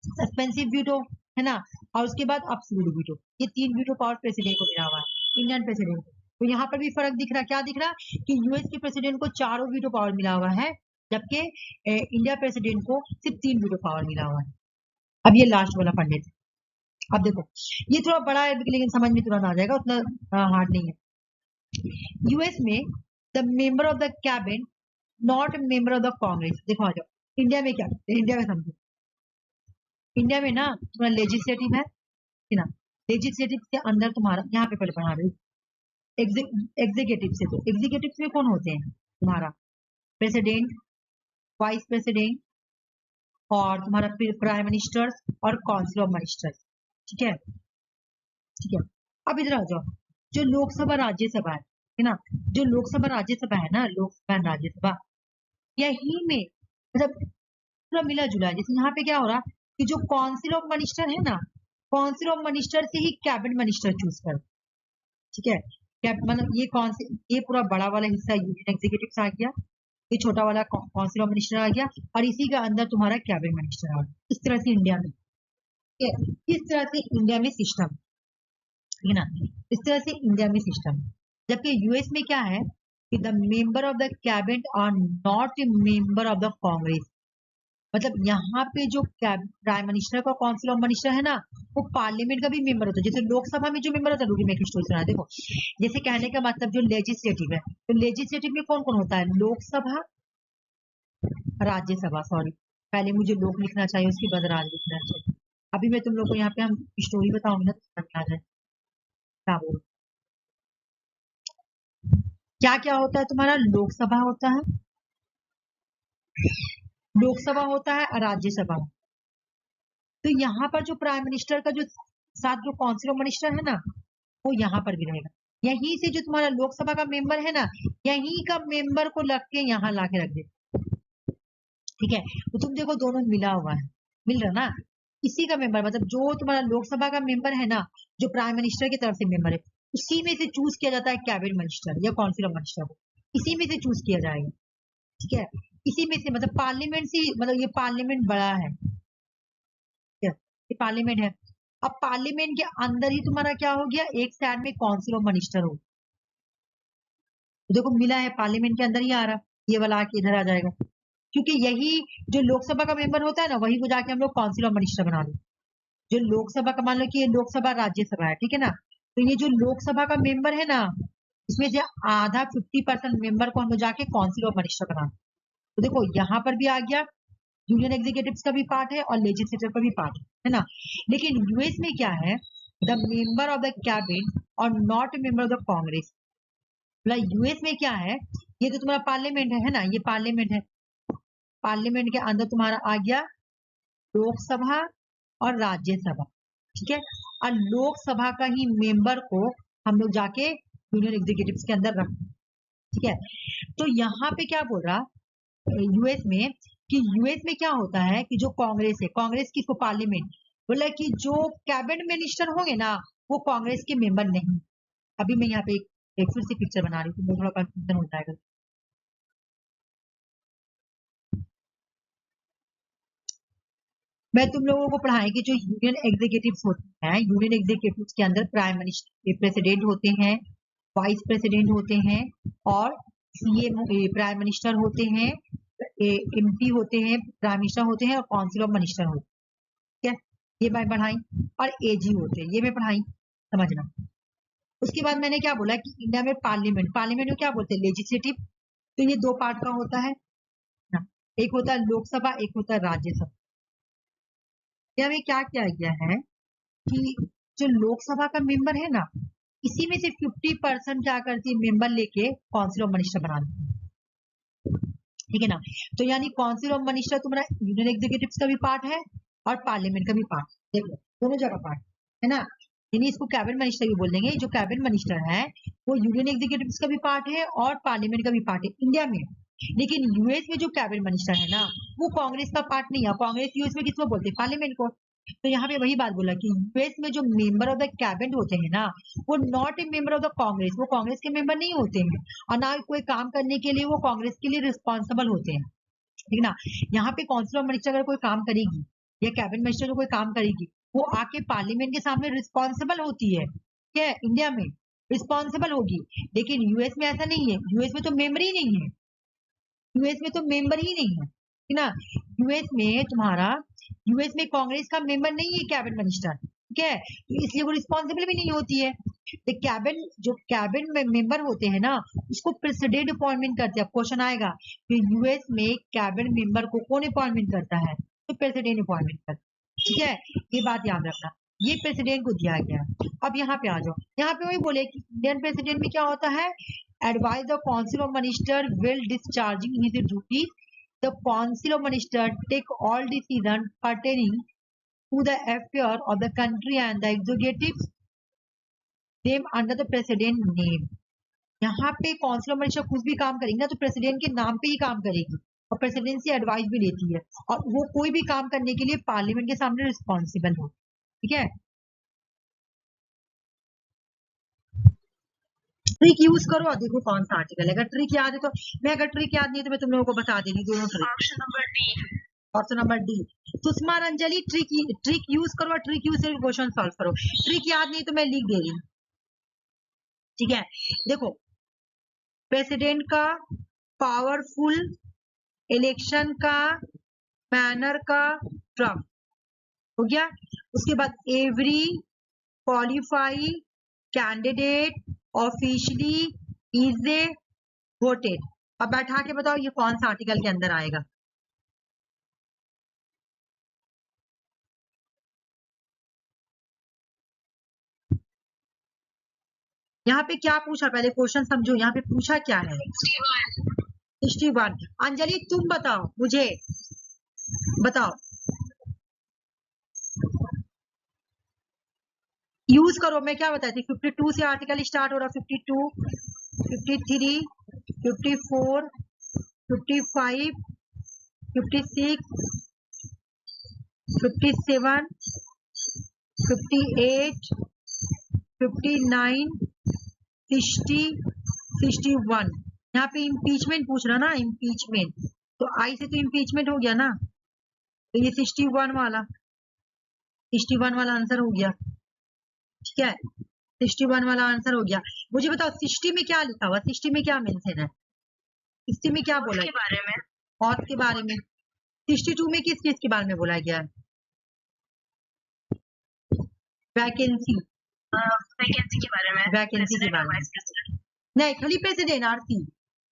suspensive veto, है ना, और उसके बाद अब्सोल्यूट वीटो, ये 3 वीटो पावर प्रेसिडेंट को मिला हुआ है, इंडियन प्रेसिडेंट को। तो यहाँ पर भी फर्क दिख रहा, क्या दिख रहा कि यूएस के प्रेसिडेंट को 4 वीटो पावर मिला हुआ है, जबकि इंडिया प्रेसिडेंट को सिर्फ 3 वीटो पावर मिला हुआ है। अब ये लास्ट वाला पढ़ लेते हैं। अब देखो ये थोड़ा बड़ा है लेकिन समझ में तुरंत आ जाएगा, उतना हार्ड नहीं है। यूएस में the member of the cabinet not member of the Congress. देखो आ जाओ, इंडिया में क्या, इंडिया में समझो, इंडिया में ना तुम्हारा लेजिस्लेटिव है ना, लेजिस्लेटिव के अंदर तुम्हारा, यहाँ पे पहले पढ़ा रही, एग्जीक्यूटिव से, तो एग्जीक्यूटिव में कौन होते हैं तुम्हारा, प्रेसिडेंट, वाइस प्रेसिडेंट, और तुम्हारा प्राइम मिनिस्टर और काउंसिल ऑफ मिनिस्टर। ठीक है, ठीक है। अब इधर आ जाओ, जो लोकसभा राज्यसभा है ना, जो लोकसभा राज्यसभा है ना, लोकसभा राज्यसभा, यही में मतलब पूरा मिला जुला है। जैसे यहाँ पे क्या हो रहा कि जो काउंसिल ऑफ मिनिस्टर है ना, काउंसिल ऑफ मिनिस्टर से ही कैबिनेट मिनिस्टर चूज कर, ठीक है, मतलब ये काउंसिल, ये पूरा बड़ा वाला हिस्सा यूनियन एग्जीक्यूटिव आ गया, ये छोटा वाला काउंसिल ऑफ मिनिस्टर आ गया, और इसी का अंदर तुम्हारा कैबिनेट मिनिस्टर आ गया। इस तरह से इंडिया में, इस तरह से इंडिया में सिस्टम है ना, इस तरह से इंडिया में सिस्टम। जबकि यूएस में क्या है कि the member of the cabinet are not a member of the Congress. मतलब यहाँ पे जो प्राइम मिनिस्टर का काउंसिल ऑफ मिनिस्टर है ना, वो पार्लियामेंट का भी मेंबर होता है। जैसे लोकसभा में जो मेंबर होता है, रूबी में स्टोरी सुना, देखो जैसे कहने का मतलब जो लेजिस्लेटिव है, तो लेजिस्लेटिव में कौन कौन होता है, लोकसभा, राज्यसभा, सॉरी पहले मुझे लोक लिखना चाहिए, उसके बाद राज्य लिखना चाहिए। अभी मैं तुम लोग को यहाँ पे हम स्टोरी बताऊंगी ना, तो समझ आ जाए क्या बोल, क्या क्या होता है तुम्हारा, लोकसभा होता है, लोकसभा होता है और राज्यसभा। तो यहाँ पर जो प्राइम मिनिस्टर का जो साथ जो काउंसिल ऑफ मिनिस्टर है ना, वो यहाँ पर भी रहेगा। यहीं से जो तुम्हारा लोकसभा का मेंबर है ना, यहीं का मेंबर को लग के यहाँ ला के रख दे, ठीक है। तो तुम देखो दोनों मिला हुआ है, मिल रहा ना, इसी का मेंबर, मतलब जो तुम्हारा लोकसभा का मेंबर है ना, जो प्राइम मिनिस्टर की तरफ से मेंबर है, उसी में से चूज किया जाता है कैबिनेट मिनिस्टर या काउंसिल ऑफ मिनिस्टर को, इसी में से चूज किया जाएगा, ठीक है। इसी में से, मतलब पार्लियामेंट से, मतलब ये पार्लियामेंट बड़ा है, ठीक है, ये पार्लियामेंट है। अब पार्लियामेंट के अंदर ही तुम्हारा क्या हो गया, एक साइड में काउंसिल ऑफ मिनिस्टर हो, तो देखो मिला है, पार्लियामेंट के अंदर ही आ रहा, ये वाला आके इधर आ जाएगा, क्योंकि यही जो लोकसभा का मेंबर होता है ना, वही को जाके हम लोग काउंसिल ऑफ मिनिस्टर बना लो। जो लोकसभा का, मान लो कि ये लोकसभा राज्यसभा है, ठीक है ना, तो ये जो लोकसभा का मेंबर है ना, इसमें से आधा 50% मेंबर को हम लोग जाके काउंसिल ऑफ मिनिस्टर बना, तो देखो यहाँ पर भी आ गया, यूनियन एग्जीक्यूटिव का भी पार्ट है और लेजिस्लेटिव का भी पार्ट है ना। लेकिन यूएस में क्या है, the member of the cabinet और not member of the Congress. मतलब यूएस में क्या है, ये तो तुम्हारा पार्लियामेंट है ना, ये पार्लियामेंट है, पार्लियामेंट के अंदर तुम्हारा आ गया लोकसभा और राज्यसभा, ठीक है, और लोकसभा का ही मेंबर को हम लोग जाके यूनियन एग्जीक्यूटिव के अंदर रख, ठीक है। तो यहाँ पे क्या बोल रहा यूएस में कि यूएस में क्या होता है कि जो कांग्रेस है, कांग्रेस की पार्लियामेंट, बोला कि जो कैबिनेट मिनिस्टर होंगे ना, वो कांग्रेस के मेंबर नहीं। अभी मैं यहाँ पे एक फिर से पिक्चर बना रही हूँ, थोड़ा कंफ्यूजन होता है। मैं तुम लोगों को पढ़ाएं कि जो यूनियन एग्जीक्यूटिव्स होते हैं, यूनियन एग्जीक्यूटिव्स के अंदर प्राइम मिनिस्टर, प्रेसिडेंट होते हैं, वाइस प्रेसिडेंट होते हैं, और सीएम, प्राइम मिनिस्टर होते हैं, एमपी होते हैं, प्राइम मिनिस्टर होते हैं, और काउंसिल ऑफ मिनिस्टर होते हैं, ठीक है, ये मैं पढ़ाई, और एजी होते हैं, ये मैं पढ़ाई, समझना। उसके बाद मैंने क्या बोला कि इंडिया में पार्लियामेंट, पार्लियामेंट में क्या बोलते हैं, लेजिस्लेटिव, तो ये 2 पार्ट का होता है ना, एक होता है लोकसभा, एक होता है राज्यसभा। इंडिया में क्या किया गया है कि जो लोकसभा का मेंबर है ना, इसी में से 50% क्या करती है, मेंबर लेके काउंसिल ऑफ मिनिस्टर बना देती है, ठीक है ना। तो यानी काउंसिल ऑफ मिनिस्टर तुम्हारा यूनियन एग्जीक्यूटिव का भी पार्ट है और पार्लियामेंट का भी पार्ट, देखो दोनों जगह पार्ट है ना, यानी इसको कैबिनेट मिनिस्टर भी बोल देंगे। जो कैबिनेट मिनिस्टर है वो यूनियन एग्जीक्यूटिव का भी पार्ट है और पार्लियामेंट का भी पार्ट है इंडिया में। लेकिन यूएस में जो कैबिनेट मिनिस्टर है ना, वो कांग्रेस का पार्ट नहीं है। कांग्रेस यूएस में किसको बोलते हैं, पार्लियामेंट को। तो यहाँ पे वही बात बोला कि यूएस में जो मेंबर ऑफ द कैबिनेट होते हैं ना, वो not a member of the Congress, वो कांग्रेस के मेंबर नहीं होते हैं, और ना कोई काम करने के लिए वो कांग्रेस के लिए रिस्पॉन्सिबल होते हैं, ठीक ना। यहाँ पे काउंसिल ऑफ मिनिस्टर अगर कोई काम करेगी या कैबिनेट मिनिस्टर कोई काम करेगी, वो आके पार्लियामेंट के सामने रिस्पॉन्सिबल होती है, क्या इंडिया में रिस्पॉन्सिबल होगी, लेकिन यूएस में ऐसा नहीं है, यूएस में तो मेंबर ही नहीं है, यूएस में तो मेंबर ही नहीं है, ठीक ना। यूएस में तुम्हारा, यूएस में कांग्रेस का मेंबर नहीं है कैबिनेट मिनिस्टर, ठीक है, तो इसलिए वो रिस्पॉन्सिबल भी नहीं होती है। तो कैबिनेट, जो कैबिनेट मेंबर होते हैं ना, उसको प्रेसिडेंट अपॉइंटमेंट करते हैं। क्वेश्चन आएगा कि यूएस में कैबिनेट मेंबर को कौन अपॉइंटमेंट करता है, तो प्रेसिडेंट अपॉइंटमेंट करता है, ठीक है, ये बात याद रखना, ये प्रेसिडेंट को दिया गया है। अब यहाँ पे आ जाओ, यहाँ पे वही बोले कि इंडियन प्रेसिडेंट में क्या होता है, advise the council of minister will discharging his duties, the council of minister take all decisions pertaining to the affair of the country and the executive them under the president name। यहाँ पे council of minister कुछ भी काम करेगी ना, तो president के नाम पे ही काम करेगी, और प्रेसिडेंट से एडवाइस भी लेती है, और वो कोई भी काम करने के लिए पार्लियामेंट के सामने रिस्पॉन्सिबल हो, ठीक है। ट्रिक यूज करो और देखो कौन सा आर्टिकल है। अगर ट्रिक याद है तो मैं, अगर ट्रिक याद नहीं है तो मैं तुम लोगों को बता देंगी दोनों trick. Option number D, option number D. Sushma Ranjali, trick use करो और ट्रिक यूज से क्वेश्चन सॉल्व करो। ट्रिक याद नहीं तो मैं लिख दे रही हूँ, ठीक है। देखो, प्रेसिडेंट का पावरफुल, इलेक्शन का, बैनर का, ट्रम्प हो गया। उसके बाद every qualify candidate officially is a voted. अब बैठा के बताओ ये कौन सा आर्टिकल के अंदर आएगा। यहाँ पे क्या पूछा, पहले क्वेश्चन समझो, यहाँ पे पूछा क्या है। 61। अंजलि तुम बताओ, मुझे बताओ, यूज करो। मैं क्या बताई थी, 52 से आर्टिकल स्टार्ट हो रहा, 52, 53, 54, 55, 56, 57, 58, 59, 60, 61। यहाँ पे इम्पीचमेंट पूछ रहा ना, इम्पीचमेंट, तो आई से तो इम्पीचमेंट हो गया ना, तो ये 61 वाला, 61 वाला आंसर हो गया, ठीक है। 61 वाला आंसर हो गया। मुझे बताओ 60 में क्या लिखा हुआ, 60 में क्या मेंशन है, 60 में क्या बोला है, बारे में, ऑथ के बारे में। 62 में किस चीज के बारे में बोला गया है, वैकेंसी, वैकेंसी के बारे में, वैकेंसी के बारे में नहीं, खाली प्रेसिडेंट आरसी।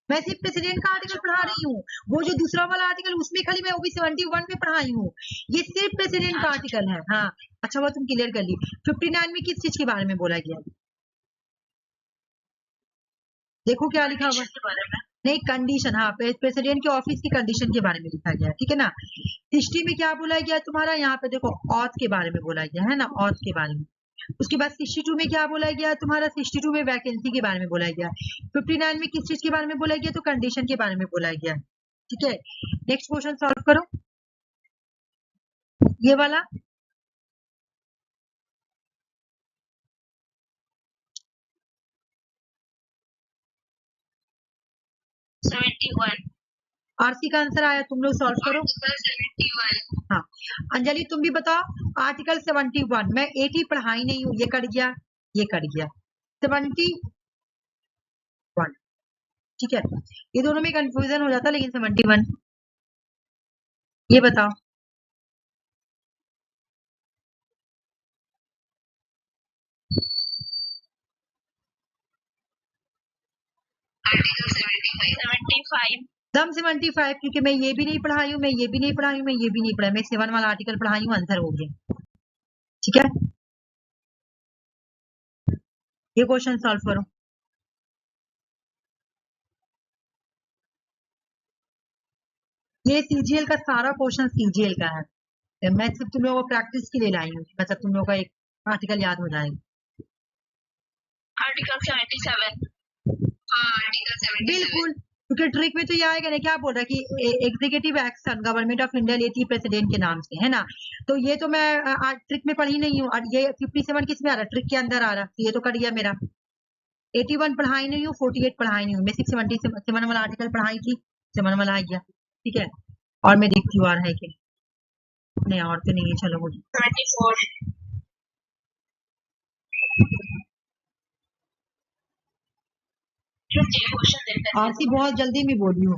मैं सिर्फ प्रेसिडेंट का आर्टिकल पढ़ा रही हूँ, वो जो दूसरा वाला आर्टिकल उसमें खाली मैं ओबी 71 में पढ़ाई हूँ, ये सिर्फ प्रेसिडेंट का आर्टिकल है। हाँ अच्छा, वो तुम क्लियर कर ली। 59 में किस चीज के बारे में बोला गया, देखो क्या लिखा हुआ है, नहीं कंडीशन, हाँ प्रेसिडेंट के ऑफिस की कंडीशन के बारे में लिखा गया, ठीक है ना। 60 में क्या बोला गया तुम्हारा, यहाँ पे देखो ऑथ के बारे में बोला गया है ना, ऑथ के बारे में। उसके बाद 62 में क्या बोला गया तुम्हारा, 62 में वैकेंसी के बारे में बोला गया। 59 में किस चीज के बारे में बोला गया, तो कंडीशन के बारे में बोला गया, ठीक है। नेक्स्ट क्वेश्चन सॉल्व करो, ये वाला। आरसी का आंसर आया, तुम लोग सॉल्व करो। 71। हाँ अंजलि तुम भी बताओ, आर्टिकल 71 मैं 80 पढ़ाई नहीं हूँ, ये कट गया, ये कट गया, 71, ठीक है। ये दोनों में कंफ्यूजन हो जाता, लेकिन 71 ये बताओ। आर्टिकल 75 दम 75, क्योंकि मैं ये भी नहीं पढ़ाई हूँ, मैं ये भी नहीं पढ़ाई हूँ, मैं ये भी नहीं पढ़ाई, मैं 7 वाला आर्टिकल पढ़ाई हूँ, आंसर हो गया, ठीक है। ये क्वेश्चन सॉल्व करो। ये सीजीएल का सारा क्वेश्चन सीजीएल का है, मैं सिर्फ तुम लोगों को प्रैक्टिस के लिए लाई हूँ, मतलब तुम लोगों का एक आर्टिकल याद हो जाएगा। आर्टिकल 77, बिल्कुल क्योंकि ट्रिक में तो ये आएगा ना, क्या बोल रहा है कि executive action government of India लेती है प्रेसिडेंट के नाम से, है ना। तो ये तो मैं आज ट्रिक में पढ़ी नहीं हूँ, और ये 57 किस में आ रहा है, ट्रिक के अंदर आ रहा है, ये तो कर गया मेरा। 81 पढ़ाई नहीं हूँ, 48 पढ़ाई नहीं हूँ, मैं 677 वाला आर्टिकल पढ़ाई थी, 7 वाला आ गया, ठीक है। और मैं देखती हूँ आ रहा है कि नहीं, और तो नहीं है, चलो हो गया। 24 आरसी बहुत जल्दी में बोल रही हूँ।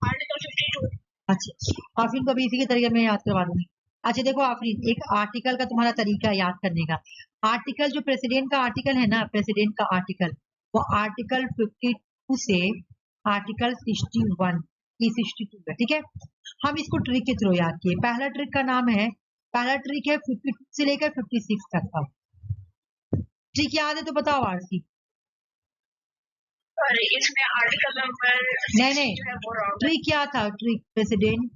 आर्टिकल 52। अच्छा, आफरीन को भी इसी के तरीके में याद करवा दूंगी। अच्छा देखो आफरीन, एक आर्टिकल का तुम्हारा तरीका याद करने का। आर्टिकल जो प्रेसिडेंट का आर्टिकल है ना, प्रेसिडेंट का आर्टिकल, वो आर्टिकल 52 से आर्टिकल 61 की 62 है, ठीक है। हम इसको ट्रिक के थ्रू याद किए। पहला ट्रिक का नाम है, पहला ट्रिक है 52 से लेकर 56 तक का। ट्रिक याद है तो बताओ आरसी। अरे इसमें आर्टिकल नंबर नहीं, ट्रिक क्या था, ट्रिक प्रेसिडेंट,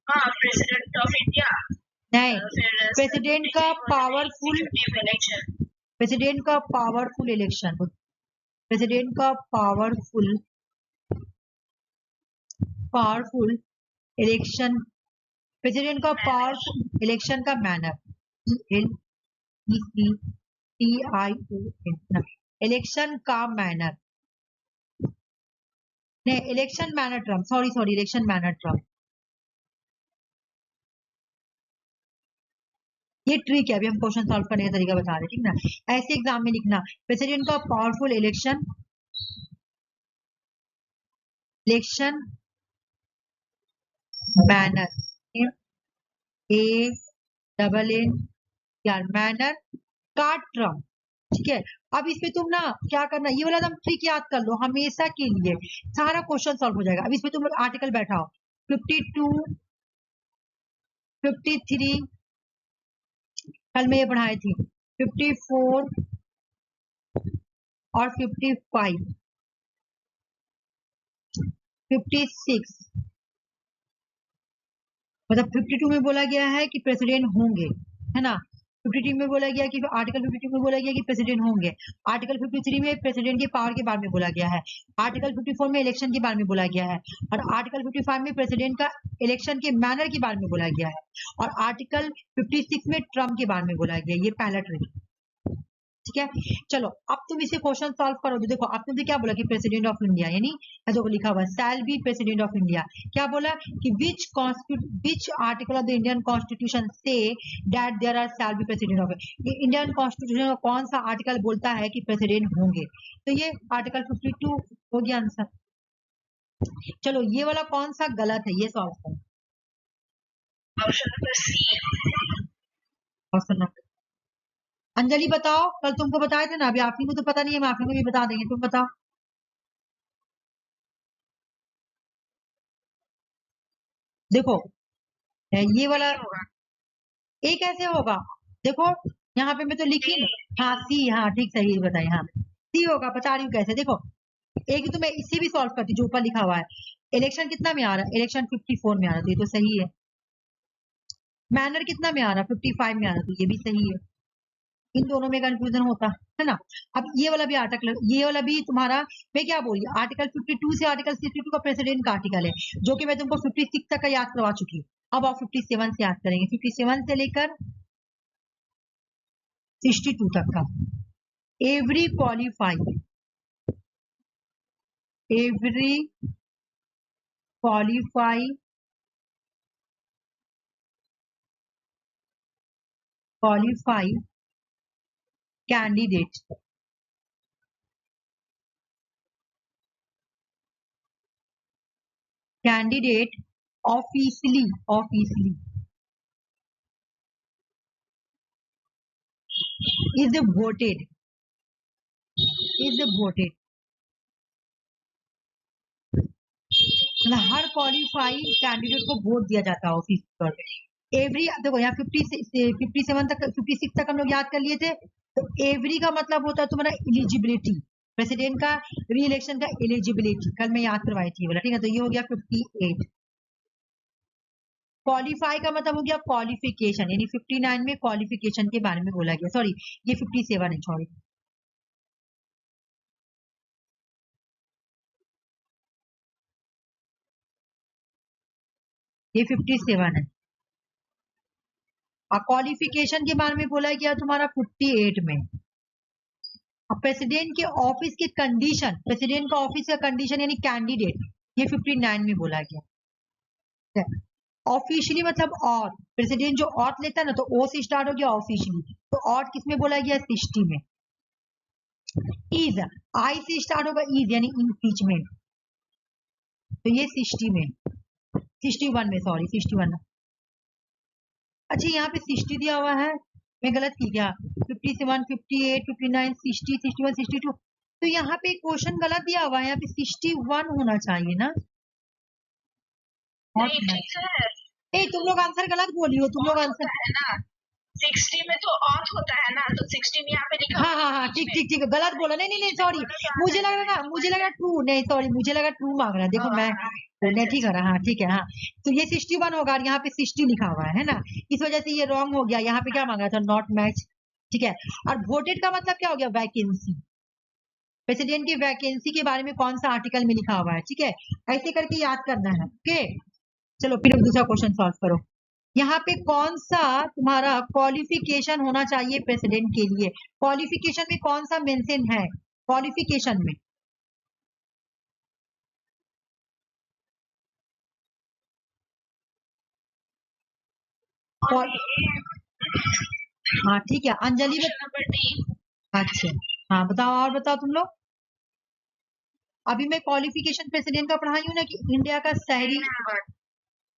हाँ प्रेसिडेंट ऑफ इंडिया, नहीं, प्रेसिडेंट का पावरफुल, प्रेसिडेंट का पावरफुल इलेक्शन, प्रेसिडेंट का पावरफुल पावरफुल इलेक्शन, प्रेसिडेंट का पावरफुल इलेक्शन का मैनर, LECTION, इलेक्शन का मैनर, नहीं election manner term, sorry election manner term, ये ट्रिक है, अभी हम क्वेश्चन सॉल्व करने का तरीका बता रहे हैं, ठीक ना। ऐसे एग्जाम में लिखना, प्रेसिडेंट का powerful election, election manner, ANN यार, मैनर का ट्रम, ठीक है। अब इसमें तुम ना क्या करना, ये वाला एकदम ट्रिक याद कर लो हमेशा के लिए, सारा क्वेश्चन सॉल्व हो जाएगा। अब इसमें तुम आर्टिकल बैठाओ, 52, 53, कल मैं ये पढ़ाई थी, 54 और 55, 56, मतलब 52 में बोला गया है कि प्रेसिडेंट होंगे, है ना। 52 में बोला गया कि आर्टिकल 52 में बोला गया कि प्रेसिडेंट होंगे। आर्टिकल 53 में प्रेसिडेंट के पावर के बारे में बोला गया है। आर्टिकल 54 में इलेक्शन के बारे में बोला गया है। और आर्टिकल 55 में प्रेसिडेंट का इलेक्शन के मैनर के बारे में बोला गया है। और आर्टिकल 56 में ट्रम्प के बारे में बोला गया है। ये पहला ट्रिक, ठीक है। चलो अब तुम इसे क्वेश्चन सॉल्व करो। देखो अब तुमने क्या बोला कि प्रेसिडेंट ऑफ इंडिया, यानी जो लिखा हुआ shall be president of India, क्या बोला कि which article of the Indian constitution से that there are shall be president of, Indian constitution का कौन सा आर्टिकल बोलता है कि प्रेसिडेंट होंगे, तो ये आर्टिकल 52 हो गया आंसर। चलो ये वाला कौन सा गलत है, ये सॉल्व करो। Option number C. Option number, Anjali बताओ, कल तुमको बताए थे ना, अभी आप ही को तो पता नहीं है, मैं आप ही को भी बता देंगे, तुम बताओ। देखो ये वाला ए कैसे होगा, देखो यहाँ पे मैं तो लिखी ना, हाँ सी, हाँ ठीक सही बताई, हाँ सी होगा, बता रही हूँ कैसे। देखो एक तो मैं इसे भी सॉल्व करती, जो ऊपर लिखा हुआ है, इलेक्शन कितना में आ रहा है, इलेक्शन 54 में आ रहा है, तो ये तो सही है। मैनर कितना में आ रहा है, 55 में आ रहा है, तो ये भी सही है। इन दोनों में कंफ्यूजन होता है ना। अब ये वाला भी आर्टिकल, ये वाला भी तुम्हारा, मैं क्या बोल रही, आर्टिकल 52 से आर्टिकल 62 का प्रेसिडेंट का आर्टिकल है, जो कि मैं तुमको 56 तक का याद करवा चुकी हूँ। अब आप 57 से याद करेंगे, 57 से लेकर 62 तक का। Every qualify, every qualify qualify candidate, candidate officially is voted, मतलब हर क्वालिफाइड कैंडिडेट को वोट दिया जाता है ऑफिस पर। एवरी, देखो यहाँ 57 तक, 56 तक हम लोग याद कर लिए थे, तो एवरी का मतलब होता है तुम्हारा एलिजिबिलिटी, प्रेसिडेंट का री इलेक्शन का एलिजिबिलिटी, कल मैं याद करवाई थी बोला, ठीक है। तो ये हो गया 58। क्वालिफाई का मतलब हो गया क्वालिफिकेशन, यानी 59 में क्वालिफिकेशन के बारे में बोला गया, सॉरी ये 57 है, सॉरी ये 57 है। और क्वालिफिकेशन के बारे में बोला गया तुम्हारा 58 में। अब प्रेसिडेंट के ऑफिस की कंडीशन, प्रेसिडेंट का ऑफिस का कंडीशन यानी कैंडिडेट, ये 59 में बोला गया। ऑफिशियली मतलब और, प्रेसिडेंट जो ऑथ लेता है ना तो ओ से स्टार्ट हो गया ऑफिशियली, तो ऑथ किसमें बोला गया 60 में। इज आई से स्टार्ट होगा इज यानी इम्पीचमेंट, तो ये 60 में, 61 में, सॉरी 61 में। अच्छा यहाँ पे 60 दिया हुआ है, मैं गलत की क्या? 57, 58, 59, 60, 61, 62, तो यहाँ पे क्वेश्चन गलत दिया हुआ है, यहाँ पे 61 होना चाहिए ना। ए तुम लोग आंसर गलत बोली हो, तुम लोग आंसर है ना 60 में तो ऑथ होता है ना, तो 60 में यहाँ पे लिखा। हाँ ठीक ठीक ठीक, गलत बोला, नहीं सॉरी, मुझे लगा ट्रू, नहीं सॉरी, मुझे लगा ट्रू मांग रहा है। देखो मैं नहीं ठीक है, हाँ ठीक है, हाँ तो ये 61 होगा और यहाँ पे 60 लिखा हुआ है ना, इस वजह से ये रॉन्ग हो गया। यहाँ पे क्या मांगा था? नॉट मैच, ठीक है। और वोटेड का मतलब क्या हो गया? वैकेंसी, प्रेसिडेंट की वैकेंसी के बारे में कौन सा आर्टिकल में लिखा हुआ है, ठीक है, ऐसे करके याद करना है। ओके चलो फिर दूसरा क्वेश्चन सॉल्व करो। यहाँ पे कौन सा तुम्हारा क्वालिफिकेशन होना चाहिए प्रेसिडेंट के लिए? क्वालिफिकेशन में कौन सा मेंशन है क्वालिफिकेशन में? हाँ ठीक है, अंजलि नंबर डी। अच्छा हाँ बताओ, और बताओ तुम लोग। अभी मैं क्वालिफिकेशन प्रेसिडेंट का पढ़ाई हूँ ना कि इंडिया का शहरी,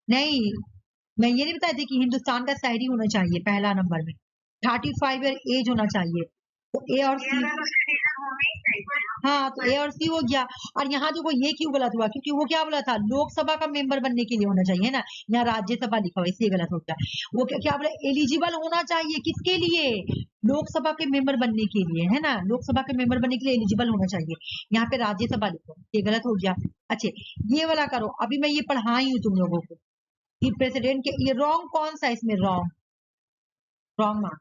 नहीं मैं ये नहीं बताई थी कि हिंदुस्तान का शहरी होना चाहिए पहला नंबर में, 35 ईयर एज होना चाहिए, तो ए और सी, हाँ तो ए और सी हो गया। और यहाँ देखो ये क्यों गलत हुआ? क्योंकि वो क्या बोला था? लोकसभा का मेंबर बनने के लिए होना चाहिए ना, यहाँ राज्यसभा लिखा हुआ इसलिए गलत हो गया। वो क्या बोला? एलिजिबल होना चाहिए, किसके लिए? लोकसभा के मेंबर बनने के लिए, है ना, लोकसभा के मेंबर बनने के लिए एलिजिबल होना चाहिए, यहाँ पे राज्यसभा लिखो, ये गलत हो गया। अच्छा ये वाला करो, अभी मैं ये पढ़ाई हूँ तुम लोगों को कि प्रेसिडेंट के, ये रॉन्ग कौन सा इसमें? Wrong, wrong mark.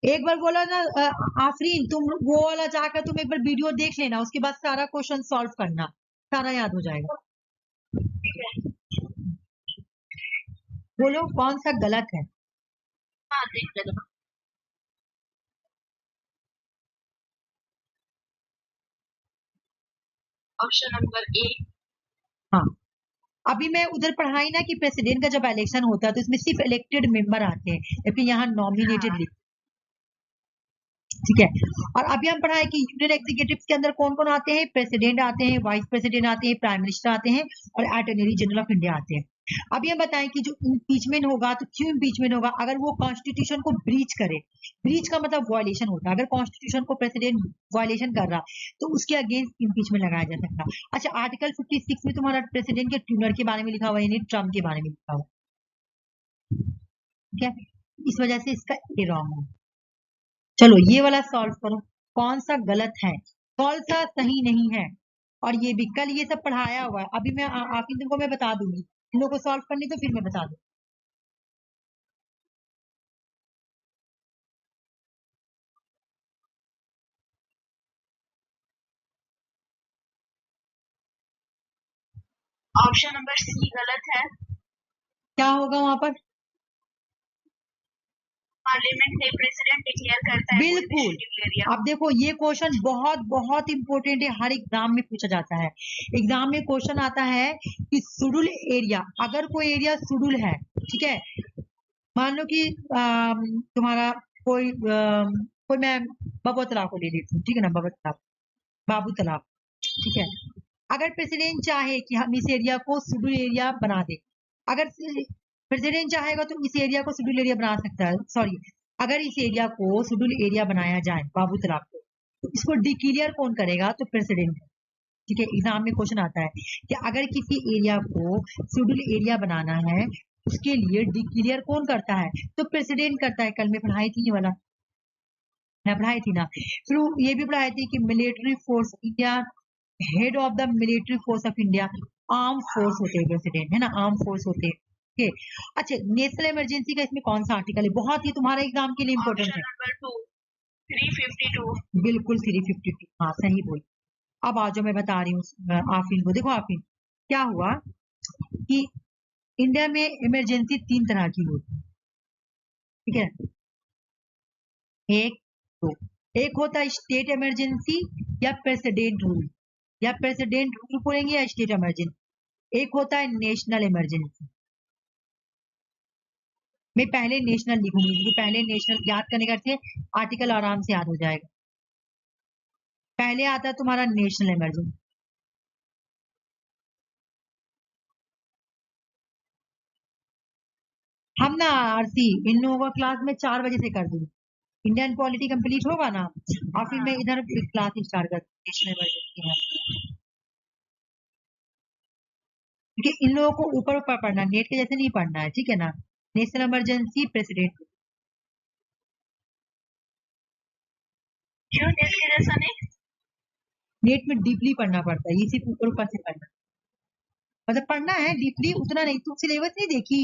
एक बार बोला ना आफरीन, तुम वो वाला जाकर तुम एक बार वीडियो देख लेना, उसके बाद सारा क्वेश्चन सॉल्व करना, सारा याद हो जाएगा। बोलो कौन सा गलत है? हाँ देख लेना। Option number A. हाँ अभी मैं उधर पढ़ाई ना कि प्रेसिडेंट का जब इलेक्शन होता है तो इसमें सिर्फ इलेक्टेड मेंबर आते हैं, जबकि यहाँ नॉमिनेटेड लिख, ठीक है। और अभी हम पढ़ाए कि यूनियन एग्जीक्यूटिव के अंदर कौन कौन आते हैं? प्रेसिडेंट आते हैं, वाइस प्रेसिडेंट आते हैं, प्राइम मिनिस्टर आते हैं और अटॉर्नी जनरल ऑफ इंडिया आते हैं। अभी हम बताएं कि जो इम्पीचमेंट होगा तो क्यों इम्पीचमेंट होगा? अगर वो कॉन्स्टिट्यूशन को ब्रीच करे, ब्रीच का मतलब वायलेशन होता है, अगर कॉन्स्टिट्यूशन को प्रेसिडेंट वायलेशन कर रहा तो उसके अगेंस्ट इम्पीचमेंट लगाया जा सकता। अच्छा आर्टिकल 56 में तुम्हारा प्रेसिडेंट के ट्यूनर के बारे में लिखा हुआ है, यानी ट्रम्प के बारे में लिखा हुआ, ठीक है, इस वजह से इसका ए रॉन्ग है। चलो ये वाला सॉल्व करो, कौन सा गलत है, कौन सा सही नहीं है। और ये भी कल ये सब पढ़ाया हुआ है, अभी मैं आप इन को मैं बता दूंगी, इन लोगों को सॉल्व करनी तो फिर मैं बता दूंगी। ऑप्शन नंबर सी गलत है। क्या होगा वहां पर? पार्लियामेंट से प्रेसिडेंट डिक्लेयर करता है। बिल्कुल। अब देखो ये क्वेश्चन बहुत बहुत इंपॉर्टेंट है, हर एग्जाम में पूछा जाता है। एग्जाम में क्वेश्चन आता है कि शेड्यूल एरिया, अगर कोई एरिया शेड्यूल है, ठीक है, मान लो कि तुम्हारा कोई मैं बबो तालाब को ले लेती हूँ, ठीक है ना, बबो तालाब, बाबू तालाब, ठीक है। अगर प्रेसिडेंट चाहे कि हम इस एरिया को शेड्यूल एरिया बना दे, अगर प्रेसिडेंट चाहेगा तो इस एरिया को शेड्यूल एरिया बना सकता है, सॉरी अगर इस एरिया को शेड्यूल एरिया बनाया जाए बाबू तालाब को, तो इसको डिक्लेयर कौन करेगा? तो प्रेसिडेंट, ठीक है। एग्जाम में क्वेश्चन आता है कि अगर किसी एरिया को शेड्यूल एरिया बनाना है उसके लिए डिक्लेयर कौन करता है? तो प्रेसिडेंट करता है। कल में पढ़ाई थी ये वाला, मैं पढ़ाई थी ना। फिर ये भी पढ़ाई थी कि military force India, head of the military force of India, arm force होते हैं प्रेसिडेंट, है ना, आर्म फोर्स होते हैं, ठीक है। अच्छा नेशनल इमरजेंसी का इसमें कौन सा आर्टिकल है? बहुत ही तुम्हारे एग्जाम के लिए इंपॉर्टेंट है। नंबर 2 352। बिल्कुल 352, हाँ सही बोल। अब आ जाओ मैं बता रही हूँ आफिन को, देखो आफिन क्या हुआ कि इंडिया में इमरजेंसी 3 तरह की होती है, ठीक है। एक तो एक होता है स्टेट इमरजेंसी या प्रेसिडेंट रूल, या प्रेसिडेंट रूल बोलेंगे या स्टेट इमरजेंसी। एक होता है नेशनल इमरजेंसी। मैं पहले नेशनल लिखूंगी क्योंकि पहले नेशनल याद करने का थे, आर्टिकल आराम से याद हो जाएगा। पहले आता है तुम्हारा नेशनल इमरजेंसी। हम ना आरसी इनोवा क्लास में 4 बजे से कर दूंगी, इंडियन पॉलिटी कंप्लीट होगा ना और फिर मैं इधर क्लास स्टार्ट कर नेशनल इमरजेंसी में, क्योंकि इन लोगों को ऊपर ऊपर पढ़ना है, नेट के जैसे नहीं पढ़ना है, ठीक है ना। National emergency president. क्यों नेट के जैसा नहीं? नेट में डीपली पढ़ना पड़ता है, ये सिर्फ ऊपर ऊपर से पढ़ना, मतलब पढ़ना है डीपली उतना नहीं। तुम सिलेबस नहीं देखी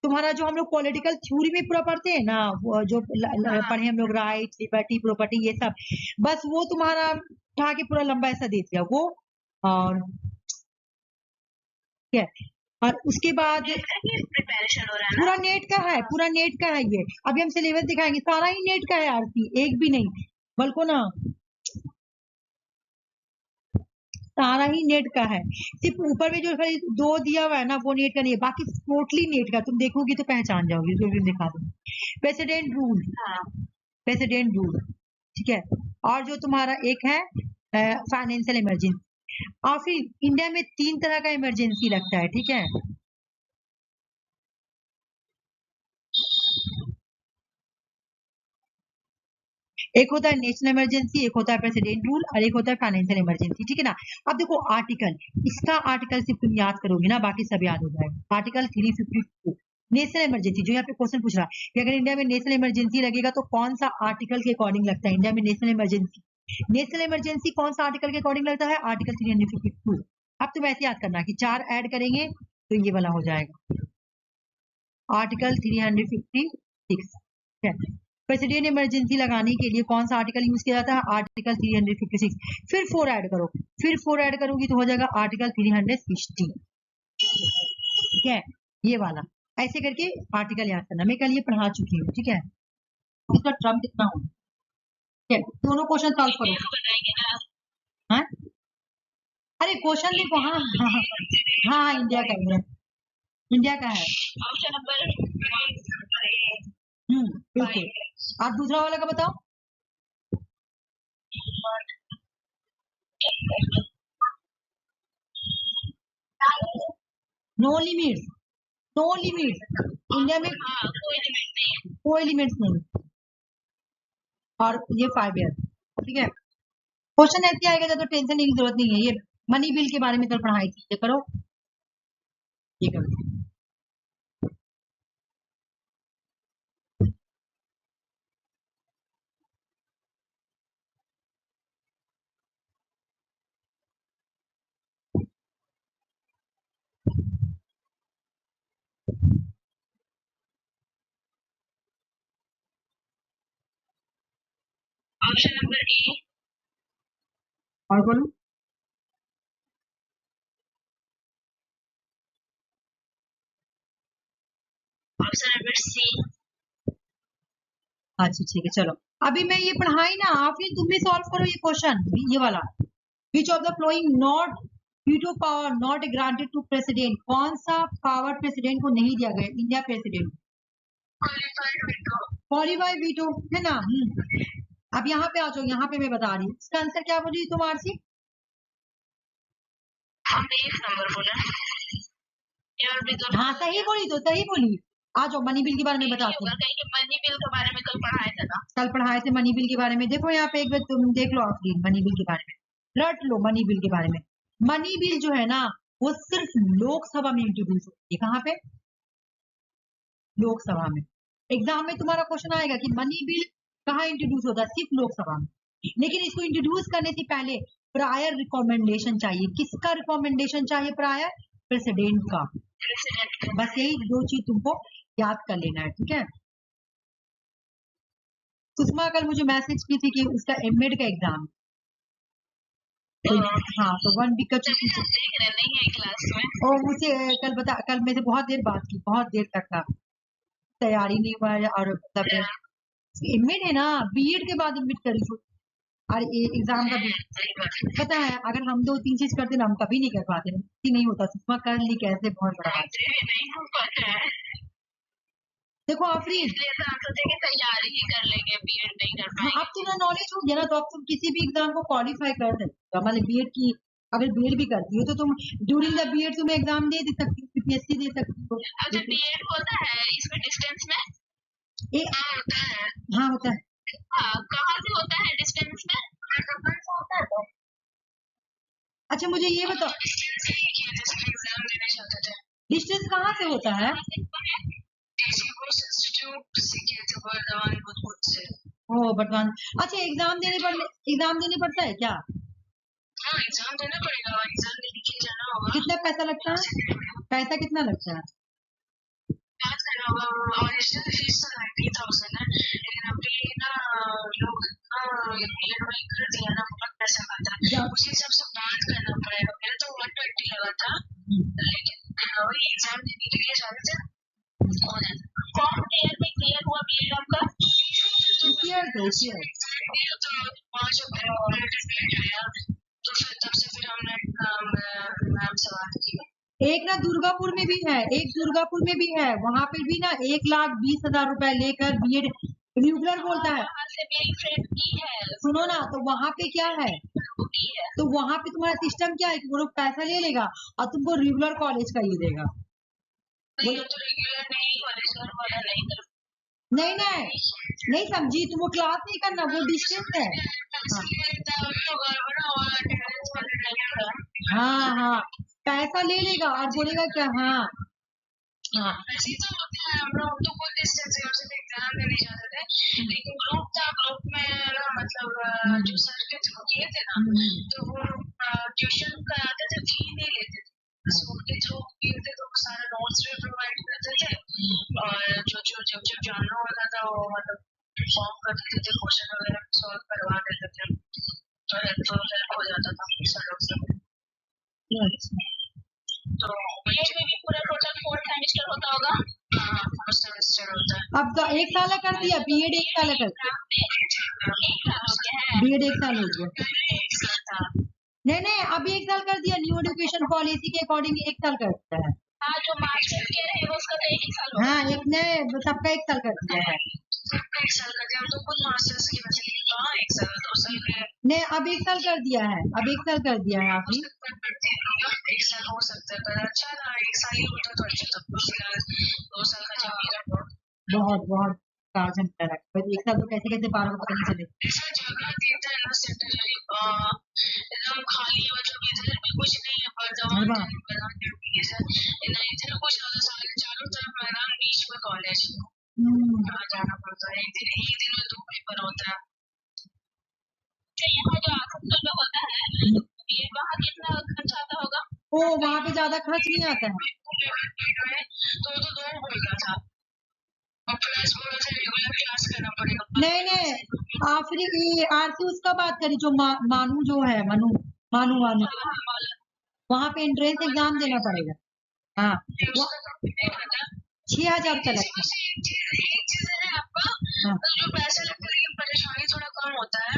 तुम्हारा, जो हम लोग पॉलिटिकल थ्योरी में पूरा पढ़ते हैं ना, वो जो पढ़े हम लोग राइट लिबर्टी प्रॉपर्टी ये सब, बस वो तुम्हारा उठा के पूरा लंबा ऐसा दे दिया वो। और क्या, और उसके बाद प्रिपरेशन हो रहा है पूरा नेट का है, पूरा नेट का है ये। अभी हम सिलेबस दिखाएंगे, सारा ही नेट का है आरती, एक भी नहीं, बल्कि ना सारा ही नेट का है। सिर्फ ऊपर में जो खाली 2 दिया हुआ है ना वो नेट का नहीं है, बाकी टोटली नेट का। तुम देखोगी तो पहचान जाओगी, जो भी दिखा दूंगी। प्रेसिडेंट रूल, प्रेसिडेंट रूल, ठीक है। और जो तुम्हारा एक है फाइनेंशियल इमरजेंसी। और फिर इंडिया में 3 तरह का इमरजेंसी लगता है, ठीक है। एक होता है नेशनल इमरजेंसी, एक होता है प्रेसिडेंट रूल, और एक होता है फाइनेंशियल इमरजेंसी, ठीक है ना। अब देखो आर्टिकल, इसका आर्टिकल सिर्फ तुम याद करोगे ना, बाकी सब याद हो जाएगा। आर्टिकल 352 नेशनल इमरजेंसी, जो यहाँ पे क्वेश्चन पूछ रहा है कि अगर इंडिया में नेशनल इमरजेंसी लगेगा तो कौन सा आर्टिकल के अकॉर्डिंग लगता है इंडिया में नेशनल इमरजेंसी। नेशनल इमरजेंसी कौन सा आर्टिकल के अकॉर्डिंग लगता है, आर्टिकल 352। अब तुम ऐसे याद करना कि 4 ऐड करेंगे तो ये वाला हो जाएगा आर्टिकल 356, ठीक है। प्रेसिडेंट इमरजेंसी लगाने के लिए कौन सा आर्टिकल यूज किया जाता है, आर्टिकल 356। फिर 4 ऐड करो, फिर 4 ऐड करोगी तो हो जाएगा आर्टिकल 360, ठीक है। ये वाला ऐसे करके आर्टिकल याद करना। मैं कल ये पढ़ा चुकी हूँ, ठीक है। इसका टर्म कितना हो, ठीक है। दोनों क्वेश्चन सॉल्व करो। हाँ अरे क्वेश्चन देखो, हाँ हाँ हाँ हाँ, इंडिया का है, इंडिया का है। ऑप्शन नंबर बिल्कुल। आप दूसरा वाला का बताओ। No limits, no limits India में कोई लिमिट्स नहीं, और ये 5 ईयर, ठीक है। क्वेश्चन ऐसे आएगा तो टेंशन लेने की जरूरत नहीं है। ये मनी बिल के बारे में कल पढ़ाई थी, ये करो, ये करो। ऑप्शन नंबर ए, और बोलो। Option number C. अच्छा ठीक है, चलो अभी मैं ये पढ़ाई ना, आप ही तुम भी सॉल्व करो ये क्वेश्चन, ये वाला। Which of the following not veto power not granted to president, कौन सा पावर प्रेसिडेंट को नहीं दिया गया, इंडिया प्रेसिडेंट। क्वालिफाई वीटो है ना। अब यहाँ पे आ जाओ, यहाँ पे मैं बता रही हूँ इसका आंसर क्या बोली तुम आरसी। हमने एक नंबर बोला, और भी दो। हाँ सही बोली, तो सही बोली। आ जाओ मनी बिल के बारे में बताती हूँ। मनी बिल के बारे में कल पढ़ाया था ना, कल पढ़ाए थे मनी बिल के बारे में। देखो यहाँ पे एक बार तुम देख लो आखिरी मनी बिल के बारे में, रट लो मनी बिल के बारे में। मनी बिल जो है ना वो सिर्फ लोकसभा में इंट्रोड्यूस होती है। कहाँ पे, लोकसभा में। एग्जाम में तुम्हारा क्वेश्चन आएगा कि मनी बिल कहाँ इंट्रोड्यूस होता है, सिर्फ लोकसभा में। लेकिन इसको इंट्रोड्यूस करने से पहले प्रायर रिकमेंडेशन चाहिए। किसका रिकमेंडेशन चाहिए, प्रायर प्रेसिडेंट का। बस यही 2 चीज तुमको याद कर लेना है, ठीक है। सुषमा कल मुझे मैसेज की थी कि उसका एमएड का एग्जाम तो हाँ, तो 1 वीक का छुट्टी चलिए, हम देख रहे नहीं है क्लास में। और मुझे कल मेरे से बहुत देर बात की, बहुत देर तक का तैयारी नहीं हुआ है और मतलब एडमिट है ना, बीएड के बाद एडमिट करी थी और एग्जाम का भी सही बात है। पता है। अगर हम 2-3 चीज करते ना, हम कभी नहीं कर पाते, नहीं होता। सुषमा कर ली कैसे, बहुत बड़ा बात। हमसे नहीं हो पाता है, देखो आफरीन, इसलिए तो हम सोचे कि तैयारी ही कर लेंगे, बीएड नहीं कर हाँ, अब तुम्हें नॉलेज हो गया ना, तो अब तुम किसी भी एग्जाम को क्वालिफाई कर सकते हो। मतलब बीएड की अगर बीएड भी करती हो तो तुम ड्यूरिंग द बीएड तुम एग्जाम दे सकती हो, यूपीएससी दे सकती हो। अच्छा, बीएड होता है इसमें डिस्टेंस में? हाँ होता है। हाँ होता है। हाँ, कहाँ से होता है डिस्टेंस में? होता है तो अच्छा मुझे ये बताओ, डिस्टेंस से ही किया था, जब एग्जाम देने जाते थे। डिस्टेंस कहाँ से होता है? इंस्टीट्यूट से किया था, बर्दवान बुधबुध से। ओ बटवान। अच्छा एग्जाम देने पड़ता है क्या? हाँ, एग्जाम देना पड़ेगा, एग्जाम देने के जाना होगा। कितना पैसा लगता है? पैसा कितना लगता है? बात करना होगा, और इसकी फीस तो 90,000 है, लेकिन अभी ना लोग बीएड में कर दिया ना, बहुत पैसा खाता है, उसी हिसाब से बात करना पड़ेगा। मेरा तो 120 लगा था, लेकिन वही एग्जाम देने के लिए जाते थे। फॉर्म क्लियर हुआ बीएड आपका? तो 5 अप्रैल आया, तो फिर तब से फिर हमने मैम से बात की। एक ना दुर्गापुर में भी है, एक दुर्गापुर में भी है, वहाँ पे भी ना 1,20,000 रुपए लेकर बीएड रेगुलर बोलता है। वहाँ से मेरी फ्रेंड की है, सुनो ना, तो वहाँ पे क्या है, वो की है। तो वहाँ पे तुम्हारा सिस्टम क्या है कि वो लोग पैसा ले लेगा और तुमको रेगुलर कॉलेज का ही देगा। नहीं, वो तो रेगुलर नहीं, कॉलेज वाला नहीं कर। नहीं नहीं समझी, तुम वो क्लास नहीं करना, वो डिस्टेंस है। हाँ हाँ, पैसा ले लेगा और बोलेगा क्या, हाँ हाँ ऐसे तो होता है, हम लोग तो कोई डिस्टेंस से एग्जाम देने जाते थे, लेकिन ग्रुप था, ग्रुप में ना मतलब जो सर के थ्रू किए थे ना, तो वो ट्यूशन कराते थे, फी नहीं लेते थे, बस उनके थ्रू किए थे, तो सारा नोट्स भी प्रोवाइड करते थे, और जो जानना होता था वो मतलब फॉर्म कर देते थे, क्वेश्चन वगैरह सॉल्व करवा देते थे, तो हेल्प हो जाता था सर लोग से। तो बीएड में भी पूरा टोटल 4 सेमेस्टर होता होगा? हाँ, 4 सेमेस्टर होता है। अब तो 1 साल का कर दिया, बीएड 1 साल का कर, बीएड 1 साल हो गया। नहीं अभी 1 साल कर दिया, न्यू एजुकेशन पॉलिसी के अकॉर्डिंग 1 साल कर दिया है। हाँ, जो मास्टर्स के रहे उसका तो 1 साल होगा। हाँ, एक ने सबका 1 साल कर दिया है। सबका 1 साल कर दिया, हम तो खुद मास्टर्स की बचे, हाँ 1 साल 2 साल के। नहीं अब 1 साल कर दिया है, अब 1 साल कर दिया है आपने। 1 साल हो सकता है, पर अच्छा था 1 साल ही होता तो अच्छा था, 2 साल का जब मेरा बहुत टार्जन कर रखा है, 1 साल तो कैसे पार होगा पता नहीं चले। ऐसा जगह देता है ना सेंटर, एकदम खाली है, मतलब इधर भी कुछ नहीं है, मैदान इधर कुछ चारों तरफ मैदान, बीच में कॉलेज, जाना पड़ता है, एक दिन में 2 पेपर होता है। यहाँ जो आसनसोल में होता है, ये वहाँ कितना खर्च आता होगा? ओ वहाँ पे ज्यादा खर्च नहीं आता है, तो 2 होगा था, और प्लस बोला था रेगुलर क्लास करना पड़ेगा। नहीं आखिरी आरती उसका बात करी जो मानू जो है, मानू वहाँ पे एंट्रेंस एग्जाम देना पड़ेगा। हाँ 6,000 का लगता है आपका, जो पैसे लगते हैं, लेकिन परेशानी थोड़ा कम होता है,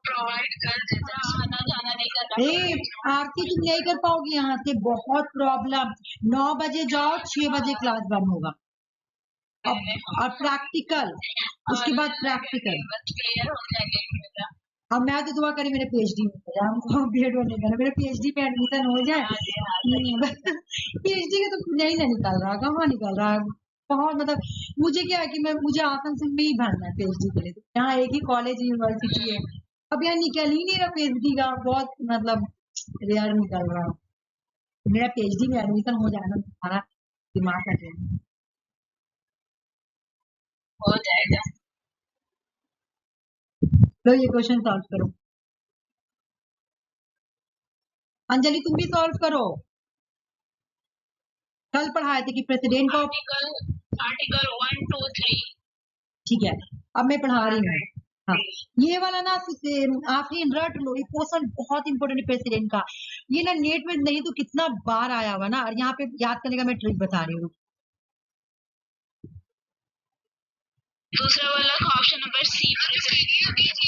प्रोवाइड कर देते हैं, आना जाना नहीं करना। आरती तुम नहीं कर पाओगी यहाँ से, बहुत प्रॉब्लम। 9 बजे जाओ, 6 बजे क्लास बंद होगा, और प्रैक्टिकल, उसके बाद प्रैक्टिकल। अब मैं तो दुआ करी मेरे पीएचडी में हो जाए, हमको बीएड में नहीं करना, मेरे पीएचडी में एडमिशन हो जाए। पीएचडी का तो नहीं निकल रहा, कहाँ निकल रहा है, बहुत मतलब मुझे क्या है कि मुझे आसनसोल में ही भरना है पीएचडी के लिए, यहाँ एक ही कॉलेज यूनिवर्सिटी है, अब यहाँ निकल ही नहीं रहा पीएचडी का, बहुत मतलब रेयर निकल रहा। मेरा पीएचडी में एडमिशन हो जाए ना, सारा दिमाग का हो जाएगा। तो ये क्वेश्चन सॉल्व करो, अंजलि तुम भी सॉल्व करो। कल पढ़ाए थे कि प्रेसिडेंट का आर्टिकल 1, 2, 3। ठीक है, अब मैं पढ़ा रही हूँ। हाँ, ये वाला ना आखिरी रट लो, ये क्वेश्चन बहुत इंपॉर्टेंट है प्रेसिडेंट का। ये ना नेट में नहीं तो कितना बार आया हुआ ना, और यहाँ पे याद करने का मैं ट्रिक बता रही हूँ। दूसरा वाला ऑप्शन नंबर सी,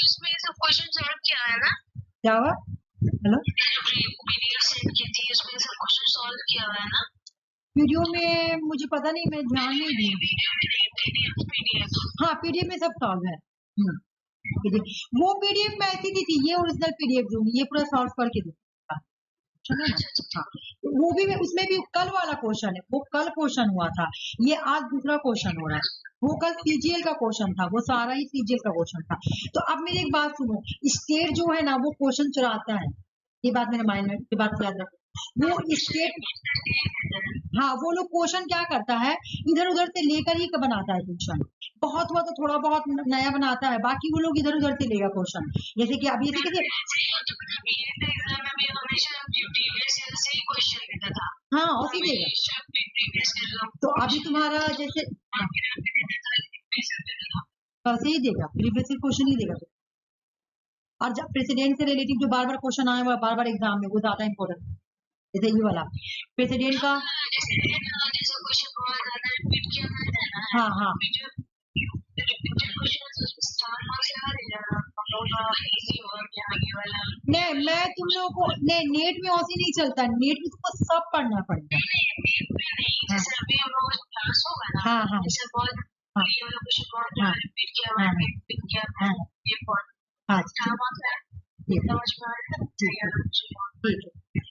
उसमें सब क्वेश्चन सॉल्व किया है ना? क्या हुआ? हेलो, वीडियो सेंड की थी, उसमें सब क्वेश्चन सॉल्व किया हुआ है ना? वीडियो में मुझे पता नहीं, मैं ध्यान नहीं दी। हाँ, पीडीएफ में सब सॉल्व है। वो पीडीएफ में ऐसी दी थी, ये ओरिजिनल पीडीएफ दूंगी, ये पूरा सॉल्व करके दूंगा। हाँ, वो भी उसमें भी कल वाला क्वेश्चन है, वो कल क्वेश्चन हुआ था, ये आज दूसरा क्वेश्चन हो रहा है। वो कल सीजीएल का क्वेश्चन था, वो सारा ही सीजीएल का क्वेश्चन था। तो अब मेरी एक बात सुनो, स्टेट जो है ना वो क्वेश्चन चुराता है, ये बात मेरे माइंड में, ये बात याद रखो। वो स्टेट, हाँ, वो लोग क्वेश्चन क्या करता है, इधर उधर से लेकर ही बनाता है क्वेश्चन। बहुत हुआ तो थोड़ा बहुत नया बनाता है, बाकी वो लोग इधर उधर से लेगा क्वेश्चन। जैसे कि अभी हाँ, उसी देगा। तो अभी तुम्हारा जैसे ऐसे ही देगा, प्रीवियस क्वेश्चन ही देगा। और जब प्रेसिडेंट से रिलेटिव जो बार बार क्वेश्चन आया हुआ बार बार एग्जाम में, वो ज्यादा इंपॉर्टेंट है। जैसे ये वाला प्रेसिडेंट का, हाँ हाँ, नहीं, मैं तुम लोगों को नहीं, नेट में ऐसे नहीं चलता, नेट में तुमको सब पढ़ना पड़ेगा। हाँ हाँ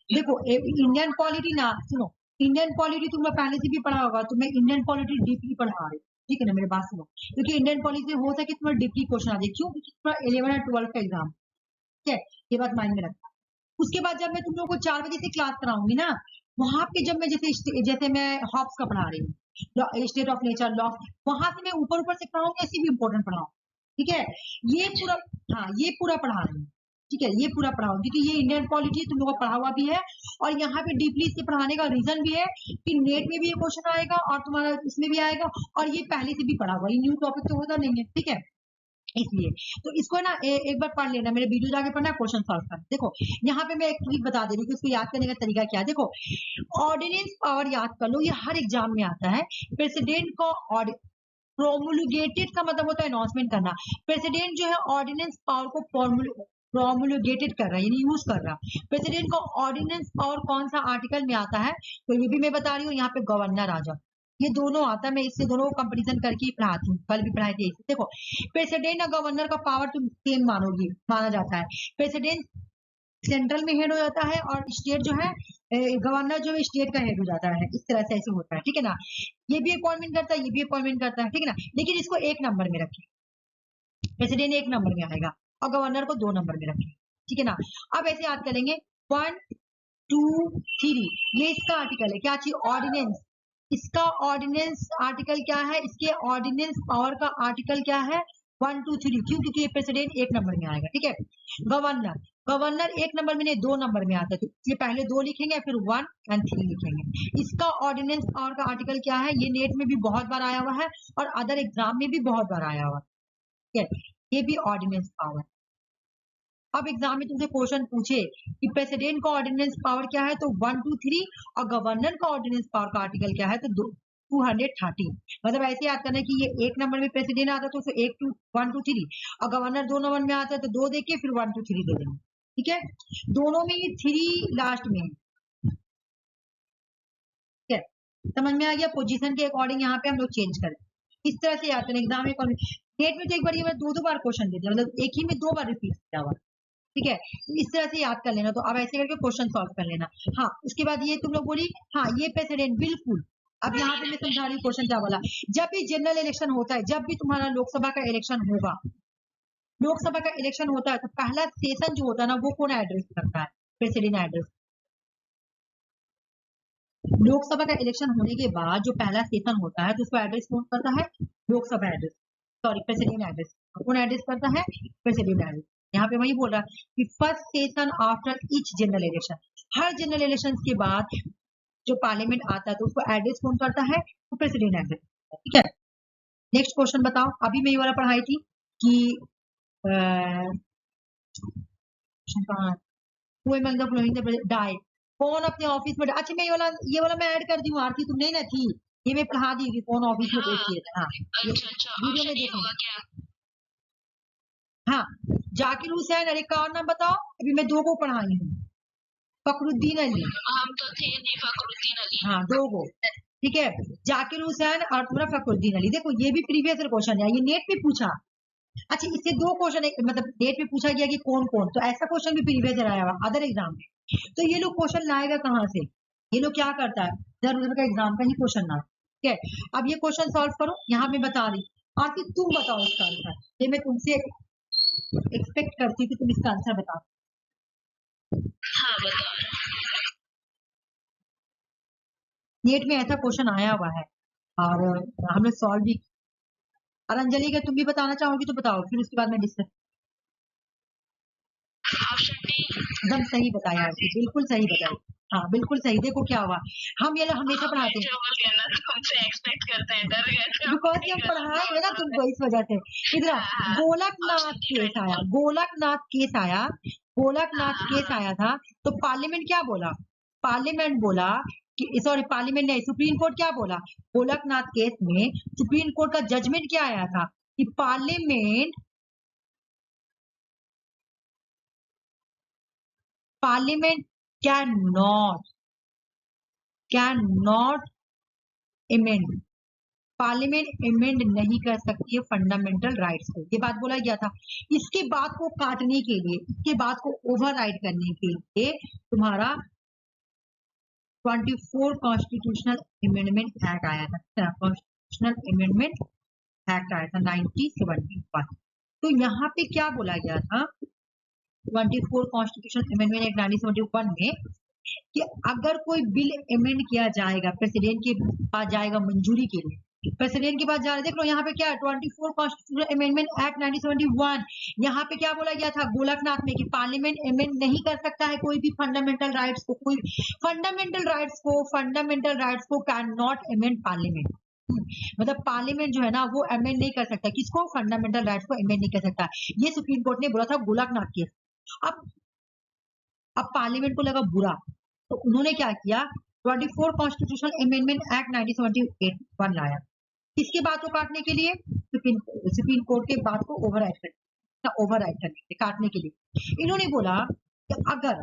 देखो, इंडियन पॉलिटी ना सुनो, इंडियन पॉलिटी तुम लोग पहले से भी पढ़ा होगा, तुम्हें इंडियन पॉलिटी डीपली पढ़ा रहे, ठीक है ना, मेरी बात सुनो, क्योंकि इंडियन पॉलिसी हो सके तुम्हारा डीपली क्वेश्चन आ जाए, क्यों? क्योंकि 11 और 12 का एग्जाम, ठीक है, ये बात माइंड में रखना। उसके बाद जब मैं तुम लोगों को 4 बजे से क्लास कराऊंगी ना, वहां पे जब मैं जैसे मैं हॉब्स का पढ़ा रही हूँ, स्टेट ऑफ नेचर लॉ, वहां से मैं ऊपर ऊपर से पढ़ाऊंगी, ऐसी भी इंपॉर्टेंट पढ़ाऊँ, ठीक है, ये पूरा, हाँ, ये पूरा पढ़ा रही हूँ, ठीक है, ये पूरा पढ़ाऊँ, क्योंकि ये इंडियन पॉलिटी तुम लोगों को पढ़ा हुआ भी है, और यहाँ पे डीपली इससे पढ़ाने का रीजन भी है कि नेट में भी ये क्वेश्चन आएगा और तुम्हारा इसमें भी आएगा, और ये पहले से भी पढ़ा हुआ, ये न्यू टॉपिक तो होता नहीं है, ठीक है, इसलिए तो इसको ना एक बार पढ़ लेना, मेरे वीडियो जाके पढ़ना, क्वेश्चन सॉल्व कर। देखो यहाँ पे मैं एक ट्रिक बता दे रही हूँ कि उसको याद करने का तरीका क्या है। देखो, ऑर्डिनेंस पावर याद कर लो, ये हर एग्जाम में आता है। प्रेसिडेंट को प्रोमुलगेटेड का मतलब होता है अनाउंसमेंट करना। प्रेसिडेंट जो है ऑर्डिनेंस पावर को प्रोमुलगेटेड कर रहा है, यानी यूज कर रहा। प्रेसिडेंट को ऑर्डिनेंस पावर कौन सा आर्टिकल में आता है, तो ये भी मैं बता रही हूँ, यहाँ पे गवर्नर आ जाओ, ये दोनों आता है, मैं इससे दोनों को कंपैरिजन करके ही पढ़ाती हूँ, कल भी पढ़ाई थी। देखो, प्रेसिडेंट और गवर्नर का पावर तुम सेम मानोगी, माना जाता है। प्रेसिडेंट सेंट्रल में हेड हो जाता है, और स्टेट जो है, गवर्नर जो है स्टेट का हेड हो जाता है, इस तरह से ऐसे होता है, ठीक है ना। ये भी अपॉइंटमेंट करता है, ये भी अपॉइंटमेंट करता है, ठीक है ना, लेकिन इसको 1 नंबर में रखें, प्रेसिडेंट 1 नंबर में आएगा और गवर्नर को 2 नंबर में रखें, ठीक है ना। अब ऐसे याद करेंगे 1 2 3, ये इसका आर्टिकल है, क्या चीज, ऑर्डिनेंस। इसका ऑर्डिनेंस आर्टिकल क्या है, इसके ऑर्डिनेंस पावर का आर्टिकल क्या है, 1 2 3, क्यों? क्योंकि ये प्रेसिडेंट 1 नंबर में आएगा, ठीक है। गवर्नर, गवर्नर 1 नंबर में नहीं 2 नंबर में आता है, तो ये पहले 2 लिखेंगे, फिर 1 और 3 लिखेंगे। इसका ऑर्डिनेंस पावर का आर्टिकल क्या है, ये नेट में भी बहुत बार आया हुआ है और अदर एग्जाम में भी बहुत बार आया हुआ है, ठीक है, ये भी ऑर्डिनेंस पावर। अब एग्जाम में तुमसे क्वेश्चन पूछे कि प्रेसिडेंट का ऑर्डिनेंस पावर क्या है, तो 1 2 3, और गवर्नर का ऑर्डिनेंस पावर का आर्टिकल क्या है, तो 213। मतलब ऐसे याद करना है कि ये 1 नंबर में प्रेसिडेंट आता है तो 1 2 3, और गवर्नर 2 नंबर में आता है तो 2 देके फिर 1 2 3 दे देंगे, ठीक है। दोनों में ये 3 लास्ट में है, ठीक है, समझ में आ गया। पोजीशन के अकॉर्डिंग यहाँ पे हम लोग चेंज करें, इस तरह से याद करें। एग्जाम में नेट में तो एक बार ये 2 बार क्वेश्चन देते हैं, मतलब एक ही में 2 बार रिपीट किया हुआ, ठीक है, इस तरह से याद कर लेना। तो अब ऐसे करके क्वेश्चन सॉल्व कर लेना। हाँ, उसके बाद ये तुम लोग बोली, हाँ, ये प्रेसिडेंट, बिल्कुल। अब यहाँ पे मैं समझा रही हूँ क्वेश्चन क्या बोला। जब भी जनरल इलेक्शन होता है, जब भी तुम्हारा लोकसभा का इलेक्शन होगा, लोकसभा का इलेक्शन होता है, तो पहला सेशन जो होता है ना, वो कौन एड्रेस करता है, प्रेसिडेंट एड्रेस। लोकसभा का इलेक्शन होने के बाद जो पहला सेशन होता है, तो उसको एड्रेस कौन करता है, Lok Sabha address, sorry president address. कौन एड्रेस करता है, प्रेसिडेंट एड्रेस। यहाँ पे वही बोल रहा है कि first session after each general election, हर जनरल इलेक्शन के बाद जो पार्लियामेंट आता है तो उसको एड्रेस कौन करता है, तो प्रेसिडेंट एड्रेस, ठीक है। नेक्स्ट क्वेश्चन बताओ, अभी मैं ये वाला पढ़ाई थी कि Who among the following died? कौन अपने ऑफिस में, अच्छा मैं ये वाला मैं ऐड कर दी हूँ आरती, तुम नहीं ना थी, ये मैं पढ़ा दी कि कौन ऑफिस में डेथ किए थे। हाँ अच्छा वीडियो में ऑप्शन ए देखो। होगा क्या? हाँ जाकिर हुसैन, अरे का और नाम बताओ, अभी मैं दो को पढ़ाई हूँ, फखरुद्दीन अली, हम तो थे नहीं, फखरुद्दीन अली। हाँ दो को, ठीक है, जाकिर हुसैन और तुम्हारा फखरुद्दीन अली। देखो ये भी प्रीवियस क्वेश्चन है, ये नेट पे पूछा। अच्छा इससे दो क्वेश्चन मतलब नेट पे पूछा गया कि कौन कौन, तो ऐसा क्वेश्चन भी प्रीवियस आया हुआ अदर एग्जाम में। तो ये लोग क्वेश्चन लाएगा कहाँ से, ये लोग क्या करता है, इधर उधर का एग्जाम का ही क्वेश्चन ना, ठीक है। अब ये क्वेश्चन सॉल्व करो, यहाँ पे बता रही आरती, तुम बताओ इसका आंसर, ये मैं तुमसे एक्सपेक्ट करती हूँ कि तुम इसका आंसर बताओ। हाँ बताओ। नेट में ऐसा क्वेश्चन आया हुआ है और हमने सॉल्व भी। और अंजलि का तुम भी बताना चाहोगी तो बताओ, फिर उसके बाद मैं डिस्कस। Option D. एकदम सही बताया आरती, बिल्कुल सही बताई, हाँ बिल्कुल सही। देखो क्या हुआ, हम ये हमेशा पढ़ाते हैं, तुमसे एक्सपेक्ट करते हैं, डर गए थे बिकॉज ये पढ़ाएंगे ना तुमको इस वजह से। इधर गोलकनाथ केस आया, गोलकनाथ केस आया, गोलकनाथ केस आया था, तो पार्लियामेंट क्या बोला, पार्लियामेंट बोला कि, सॉरी पार्लियामेंट नहीं, सुप्रीम कोर्ट क्या बोला, गोलकनाथ केस में सुप्रीम कोर्ट का जजमेंट क्या आया था कि parliament can not amend, parliament amend नहीं कर सकती है फंडामेंटल राइट्स को, ये बात बोला गया था। इसके बात को काटने के लिए, इसके बात को ओवरराइड करने के लिए तुम्हारा 24 कॉन्स्टिट्यूशनल अमेंडमेंट एक्ट आया था, कॉन्स्टिट्यूशनल अमेंडमेंट एक्ट आया था 1971। तो यहाँ पे क्या बोला गया था 24 कॉन्स्टिट्यूशनल अमेंडमेंट एक्ट 1971 में, कि अगर कोई बिल अमेंड किया जाएगा, प्रेसिडेंट के पास जाएगा मंजूरी के लिए, प्रेसिडेंट के पास जा रहे, देख लो यहाँ पे क्या है 24 कॉन्स्टिट्यूशनल अमेंडमेंट एक्ट 1971, यहाँ पे क्या बोला गया था गोलकनाथ में कि पार्लियामेंट अमेंड नहीं कर सकता है कोई भी फंडामेंटल राइट्स को, कोई फंडामेंटल राइट्स को कैन नॉट अमेंड पार्लियामेंट, मतलब पार्लियामेंट जो है ना वो अमेंड नहीं कर सकता, किसको, फंडामेंटल राइट्स को अमेंड नहीं कर सकता, ये सुप्रीम कोर्ट ने बोला था गोलकनाथ केस। अब पार्लियामेंट को लगा बुरा, तो उन्होंने क्या किया 24 कॉन्स्टिट्यूशनल अमेंडमेंट एक्ट 1971 लाया, किसके बात को काटने के लिए, सुप्रीम कोर्ट के बात को ओवरराइड करने के लिए, काटने के लिए। इन्होंने बोला कि अगर,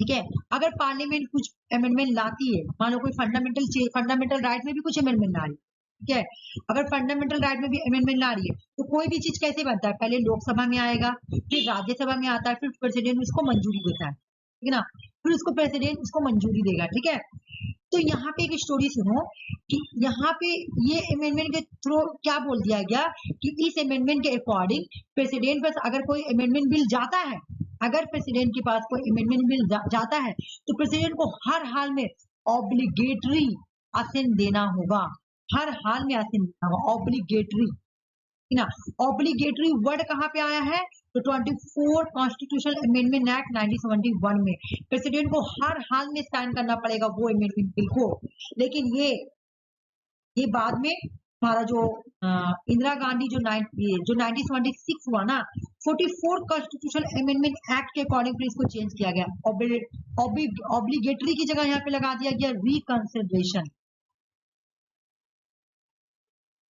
ठीक है, अगर पार्लियामेंट कुछ अमेंडमेंट लाती है, मान लो कोई फंडामेंटल राइट में भी कुछ अमेंडमेंट ला रही है, ठीक है, अगर फंडामेंटल राइट में भी अमेंडमेंट ला रही है, तो कोई भी चीज कैसे बनता है, पहले लोकसभा में आएगा, फिर राज्यसभा में आता है, फिर प्रेसिडेंट उसको मंजूरी देता है, ठीक है ना, फिर उसको प्रेसिडेंट उसको मंजूरी देगा, ठीक है। तो यहाँ पे एक स्टोरी सुनो कि यहाँ पे ये अमेंडमेंट के थ्रू क्या बोल दिया गया कि इस अमेंडमेंट के अकॉर्डिंग प्रेसिडेंट पास अगर कोई अमेंडमेंट बिल जाता है, अगर प्रेसिडेंट के पास कोई अमेंडमेंट बिल जाता है, तो प्रेसिडेंट को हर हाल में ऑब्लिगेटरी असेंट देना होगा, हर हाल में असेंट देना होगा, ऑब्लिगेटरी ना। ऑब्लिगेटरी वर्ड कहाँ पे आया है, तो 24 कॉन्स्टिट्यूशनल अमेंडमेंट एक्ट 1971 में प्रेसिडेंट को हर हाल में साइन करना पड़ेगा वो अमेंडमेंट बिल को। लेकिन ये बाद में हमारा जो इंदिरा गांधी जो 1976 हुआ ना, 44 कॉन्स्टिट्यूशनल अमेंडमेंट एक्ट के अकॉर्डिंग फिर इसको चेंज किया गया, ऑब्लिगेटरी की जगह यहाँ पे लगा दिया गया रिकंसिडरेशन।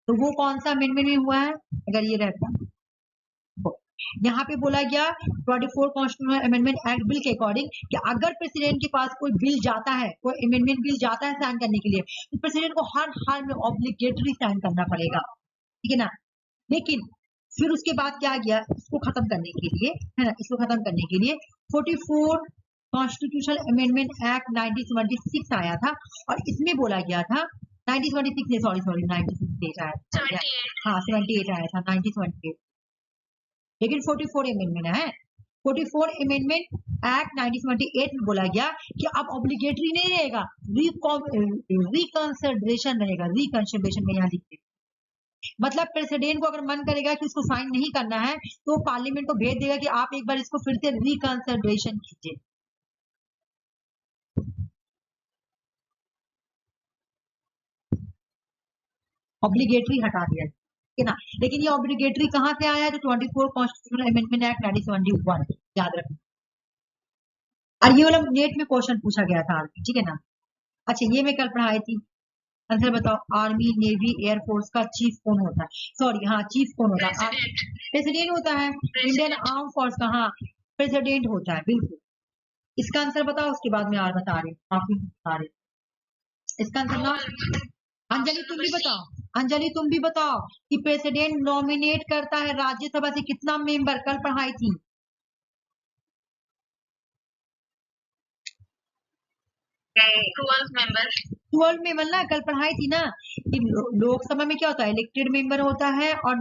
तो वो कौन सा अमेंडमेंट में हुआ है, अगर ये रहता, यहाँ पे बोला गया 24 कॉन्स्टिट्यूशनल अमेंडमेंट एक्ट बिल के अकॉर्डिंग कि अगर प्रेसिडेंट के पास कोई बिल जाता है, कोई अमेंडमेंट बिल जाता है साइन करने के लिए, तो प्रेसिडेंट को हर हाल में ऑब्लिगेटरी साइन करना पड़ेगा, ठीक है ना। लेकिन फिर उसके बाद क्या गया, इसको खत्म करने के लिए, है ना, इसको खत्म करने के लिए 44 कॉन्स्टिट्यूशनल अमेंडमेंट एक्ट 1976 आया था, और इसमें बोला गया था 1976 नहीं, सॉरी 1978 आया था, हाँ 78 आया था 1978, लेकिन 44 अमेंडमेंट है, 44 अमेंडमेंट एक्ट 1978 में बोला गया कि अब ऑब्लिगेटरी नहीं रहेगा, रिकंसिडरेशन रहेगा, रिकंसिडरेशन में यहाँ लिखते, मतलब प्रेसिडेंट को अगर मन करेगा कि उसको साइन नहीं करना है, तो पार्लियामेंट को भेज देगा कि आप एक बार इसको फिर से रिकंसिडरेशन कीजिए। ऑब्लिगेटरी हटा दिया, है ना। लेकिन ये ऑब्लिगेटरी कहाँ से आया है? तो 24 कॉन्स्टिट्यूशनल अमेंडमेंट एक्ट 1971, याद रखना। और ये वाला नेट में क्वेश्चन पूछा गया था, ठीक है ना। अच्छा, ये मैं कल पढ़ाई थी। आंसर बताओ, आर्मी, नेवी, एयरफोर्स का चीफ कौन होता है? सॉरी, हाँ, चीफ कौन होता है? प्रेसिडेंट होता है। इंडियन आर्म फोर्स का, हाँ, प्रेसिडेंट होता है, बिल्कुल। इसका आंसर बताओ, उसके बाद में और बता रहे, काफी बता रहे। इसका आंसर ना, अंजलि तुम भी बताओ, अंजलि तुम भी बताओ कि प्रेसिडेंट नॉमिनेट करता है राज्यसभा से कितना मेंबर? कल पढ़ाई थी। 12 मेंबर ना, कल पढ़ाई थी ना कि लोकसभा में क्या होता है? इलेक्टेड मेंबर होता है, और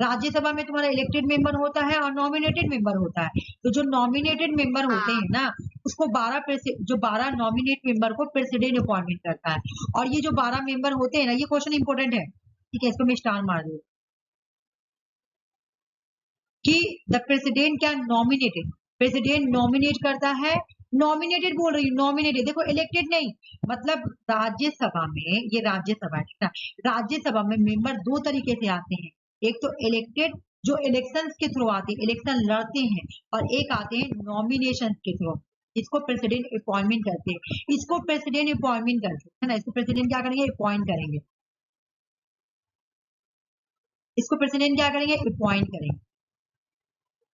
राज्यसभा में तुम्हारा इलेक्टेड मेंबर होता है और नॉमिनेटेड मेंबर होता है। तो जो नॉमिनेटेड मेंबर होते हैं ना, उसको 12 नॉमिनेट मेंबर को प्रेसिडेंट अपॉइंटमेंट करता है। और ये जो 12 मेंबर होते हैं ना, ये क्वेश्चन इंपॉर्टेंट है, ठीक है, इसको मैं स्टार मार दूं कि द प्रेसिडेंट क्या नॉमिनेटेड, प्रेसिडेंट नॉमिनेट करता है। नॉमिनेटेड बोल रही हूँ, नॉमिनेटेड, देखो इलेक्टेड नहीं। मतलब राज्यसभा में, ये राज्यसभा है ना, राज्यसभा में मेंबर दो तरीके से आते हैं। एक तो इलेक्टेड, जो इलेक्शंस के थ्रू आते हैं, इलेक्शन लड़ते हैं, और एक आते हैं नॉमिनेशन के थ्रू। इसको प्रेसिडेंट अपॉइंटमेंट करते हैं, इसको प्रेसिडेंट अपॉइंटमेंट करते हैं, है ना। इसको प्रेसिडेंट क्या करेंगे? अपॉइंट करेंगे। इसको प्रेसिडेंट क्या करेंगे? अपॉइंट करेंगे,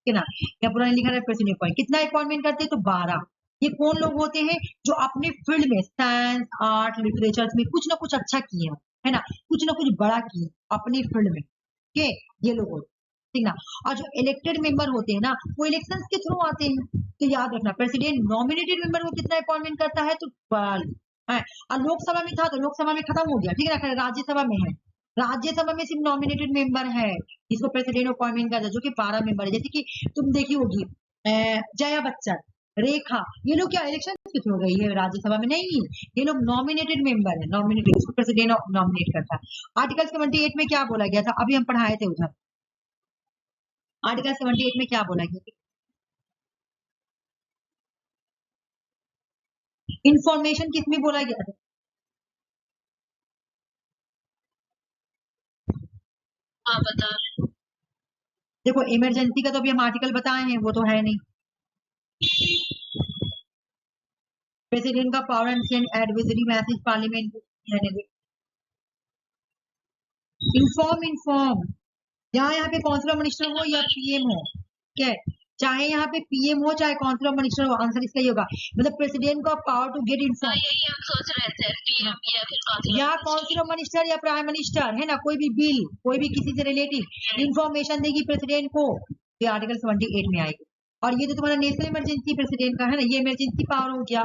है ना। या पुराने लिखा है प्रेसिडेंट अपॉइंट। कितना अपॉइंटमेंट करते हैं? तो 12। ये कौन लोग होते हैं? जो अपने फील्ड में, साइंस, आर्ट, लिटरेचर में कुछ ना कुछ अच्छा किए हैं, है ना, कुछ ना कुछ बड़ा किए अपने फील्ड में, के ये लोग होते हैं, ठीक ना। और जो इलेक्टेड मेंबर होते हैं ना, वो इलेक्शंस के थ्रू आते हैं। तो याद रखना, प्रेसिडेंट नॉमिनेटेड मेंबर को कितना अपॉइंटमेंट करता है? तो 12 है। और लोकसभा में था तो लोकसभा में खत्म हो गया, ठीक है ना। राज्यसभा में है, राज्यसभा में सिर्फ नॉमिनेटेड मेंबर है, जिसको प्रेसिडेंट अपॉइंटमेंट करता है, जो कि 12 मेंबर है। जैसे कि तुम देखी होगी जया बच्चन, रेखा, ये लोग क्या इलेक्शन के थ्रू गई है राज्यसभा में? नहीं, ये लोग नॉमिनेटेड मेंबर है, नॉमिनेटेड, उसको प्रेसिडेंट नॉमिनेट करता है। आर्टिकल 78 में क्या बोला गया था? अभी हम पढ़ाए थे उधर। आर्टिकल 78 में क्या बोला गया? इंफॉर्मेशन किसमें बोला गया था? बता। देखो, इमरजेंसी का तो अभी हम आर्टिकल बताए हैं, वो तो है नहीं। प्रेसिडेंट का power and send advisory message parliament, inform यहाँ पे काउंसिलर मिनिस्टर हो या पीएम हो, क्या, चाहे यहाँ पे पीएम हो चाहे काउंसिलर मिनिस्टर हो, आंसर इसका ही होगा। मतलब प्रेसिडेंट का पावर टू गेट इन्फॉर्म, यही हम सोच रहे थे, पीएम या काउंसिलर मिनिस्टर या प्राइम मिनिस्टर, है ना, कोई भी बिल, कोई भी किसी से रिलेटेड इंफॉर्मेशन देगी प्रेसिडेंट को, ये आर्टिकल 78 में आएगी। और ये तो तुम्हारा नेशनल इमरजेंसी प्रेसिडेंट का है ना, ये इमरजेंसी पावर हो गया,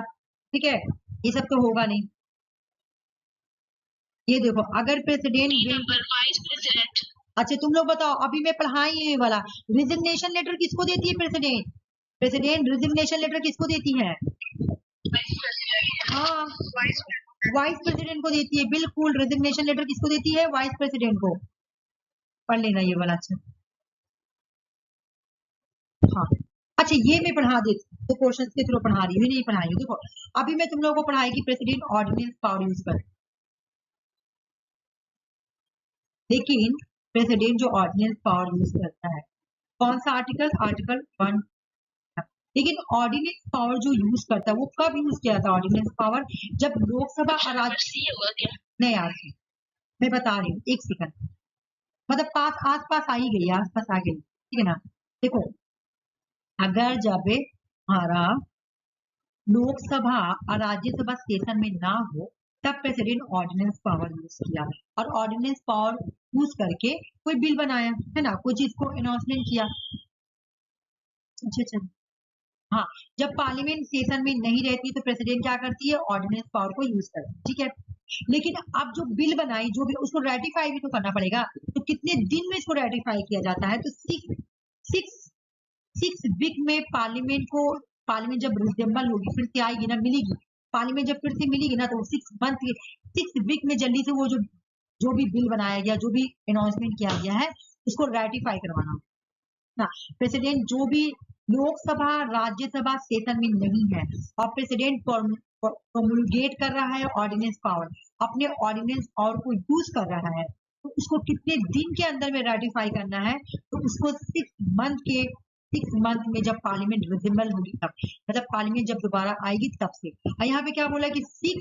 ठीक है, ये सब तो होगा नहीं। ये देखो, अगर प्रेसिडेंट, अच्छा तुम लोग बताओ, अभी मैं पढ़ाई ये वाला रिजिग्नेशन लेटर किसको देती है प्रेसिडेंट? प्रेसिडेंट रिजिग्नेशन लेटर किसको देती है? हाँ, वाइस प्रेसिडेंट को देती है, बिल्कुल। रिजिग्नेशन लेटर किसको देती है? वाइस प्रेसिडेंट को। पढ़ लेना ये वाला, अच्छा। हाँ, अच्छा, ये मैं पढ़ा देती तो क्वेश्चन के थ्रू पढ़ा रही हूँ, नहीं पढ़ाई हूँ। देखो, अभी मैं तुम लोगों को पढ़ाई कि प्रेसिडेंट ऑर्डिनेंस पावर यूज कर, लेकिन प्रेसिडेंट जो ऑर्डिनेंस पावर यूज करता है, कौन सा आर्टिकल? आर्टिकल 1। लेकिन ऑर्डिनेंस पावर जो यूज करता है वो कब यूज किया था? ऑर्डिनेंस पावर जब लोकसभा और राज्य, नहीं यार, मैं बता रही हूँ, एक सेकंड, मतलब आस पास आ ही गई, आस पास आ गई, ठीक है ना। देखो, अगर जब हमारा लोकसभा और राज्यसभा सेशन में ना हो, तब प्रेसिडेंट ऑर्डिनेंस पावर यूज किया, और ऑर्डिनेंस पावर यूज करके कोई बिल बनाया, है ना, कोई चीज को अनाउंसमेंट किया। अच्छा, हाँ, जब पार्लियामेंट सेशन में नहीं रहती तो प्रेसिडेंट क्या करती है? ऑर्डिनेंस पावर को यूज करती है, ठीक है। लेकिन अब जो बिल बनाई, जो भी, उसको रेटिफाई भी तो करना पड़ेगा। तो कितने दिन में इसको रेटिफाई किया जाता है? तो सिक्स वीक में पार्लियामेंट जब रिजेंबल होगी, फिर से आएगी ना, मिलेगी, पार्लियामेंट जब फिर से मिलेगी ना, तो 6 वीक में जल्दी से वो जो भी बिल बनाया गया, जो भी अनाउंसमेंट किया गया है, उसको रेटिफाई करवाना ना। प्रेसिडेंट जो भी लोकसभा राज्यसभा सेशन में नहीं है और प्रेसिडेंट प्रोमुलगेट कर रहा है ऑर्डिनेंस पावर, अपने ऑर्डिनेंस पावर को यूज कर रहा है, तो उसको कितने दिन के अंदर में रेटिफाई करना है, तो उसको 6 मंथ में जब पार्लियामेंट रिजेंबल होगी तब, मतलब पार्लियामेंट जब दोबारा आएगी तब से। और यहाँ पे क्या बोला कि 6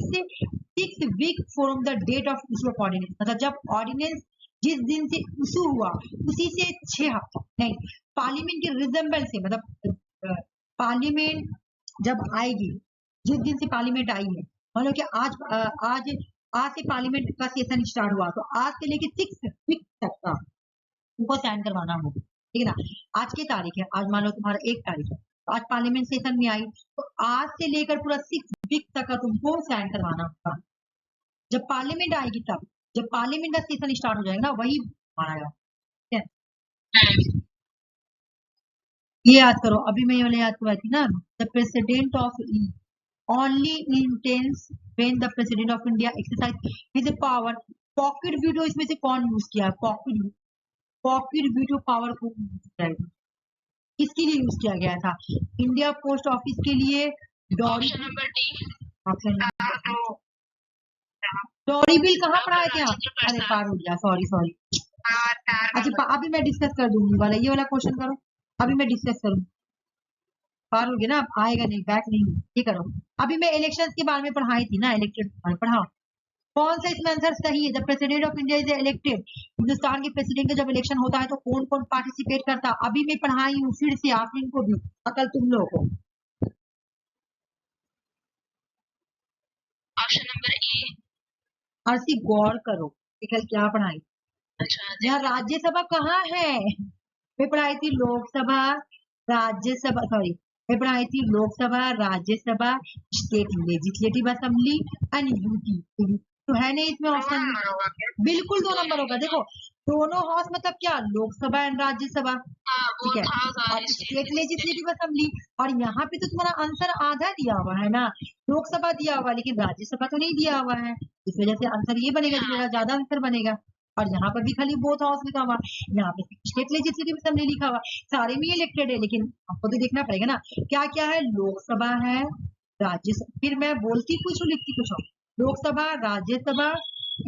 week from the date of issue of ordinance, मतलब जब ऑर्डिनेंस जिस दिन से इशू हुआ उसी से 6 हफ्ता नहीं, पार्लियामेंट के रिजेंबल से, मतलब पार्लियामेंट जब आएगी, जिस दिन से पार्लियामेंट आई है, मान लो कि आज से पार्लियामेंट का सेशन स्टार्ट हुआ, तो आज से लेके 6 वीक तक का उनको साइन करवाना होगा, ठीक है ना। आज की तारीख है, आज मान लो तुम्हारा 1 तारीख है, तो आज पार्लियामेंट सेशन में आई, तो आज से लेकर पूरा 6 वीक तक का तुमको साइन करवाना होगा। जब पार्लियामेंट आएगी तब, जब पार्लियामेंट का सेशन स्टार्ट हो जाएगा ना, वही माना, ठीक है। ये याद करो, अभी मैं ये वाला याद करवाई थी ना, the president of only intends when the president of India exercise his power। Pocket veto इसमें से कौन यूज किया है? पॉकेट वीटो पावर को यूज किया है, किसके लिए यूज किया गया था? इंडिया पोस्ट ऑफिस के लिए, डॉरी बिल कहाँ पढ़ाए थे आप? अरे पार हो गया, सॉरी। अच्छा अभी मैं डिस्कस कर दूंगी वाला, ये वाला क्वेश्चन करो, अभी मैं डिस्कस करूंगी, पार हो गया ना, आएगा नहीं, बैक नहीं, ये करो। अभी मैं इलेक्शंस के बारे में पढ़ाई थी ना, इलेक्टेड पढ़ाओ, कौन सा इसमें आंसर सही है? जब president of India is elected, Hindustan के प्रेसिडेंट का जब इलेक्शन होता है तो कौन कौन पार्टिसिपेट करता? अभी मैं पढ़ाई हूँ फिर से, आप इनको भी अकल तुम लोगों को। Option number A. अर्सी गौर करो कि कल क्या पढ़ाई। यहाँ राज्यसभा कहाँ है? मैं पढ़ाई थी लोकसभा, राज्यसभा, सॉरी, मैं पढ़ाई थी Lok Sabha, Rajya Sabha, state legislative assembly and UT, तो है नहीं इसमें ऑप्शन, बिल्कुल 2 नंबर होगा। देखो दोनों हाउस मतलब क्या, लोकसभा एंड राज्यसभा, ठीक है, और स्टेट लेजिस्लेटिव असेंबली। और यहाँ पे तो तुम्हारा आंसर आधा दिया हुआ है ना, लोकसभा दिया हुआ लेकिन राज्यसभा तो नहीं दिया हुआ है, इस वजह से आंसर ये बनेगा जो मेरा ज्यादा आंसर बनेगा। और यहाँ पर भी खाली बोथ हाउस लिखा हुआ, यहाँ पे स्टेट लेजिस्लेटिव असेंबली लिखा हुआ, सारे में इलेक्टेड है, लेकिन आपको तो देखना पड़ेगा ना क्या क्या है। लोकसभा है, राज्यसभा, फिर मैं बोलती कुछ और लिखती कुछ और, लोकसभा, राज्यसभा,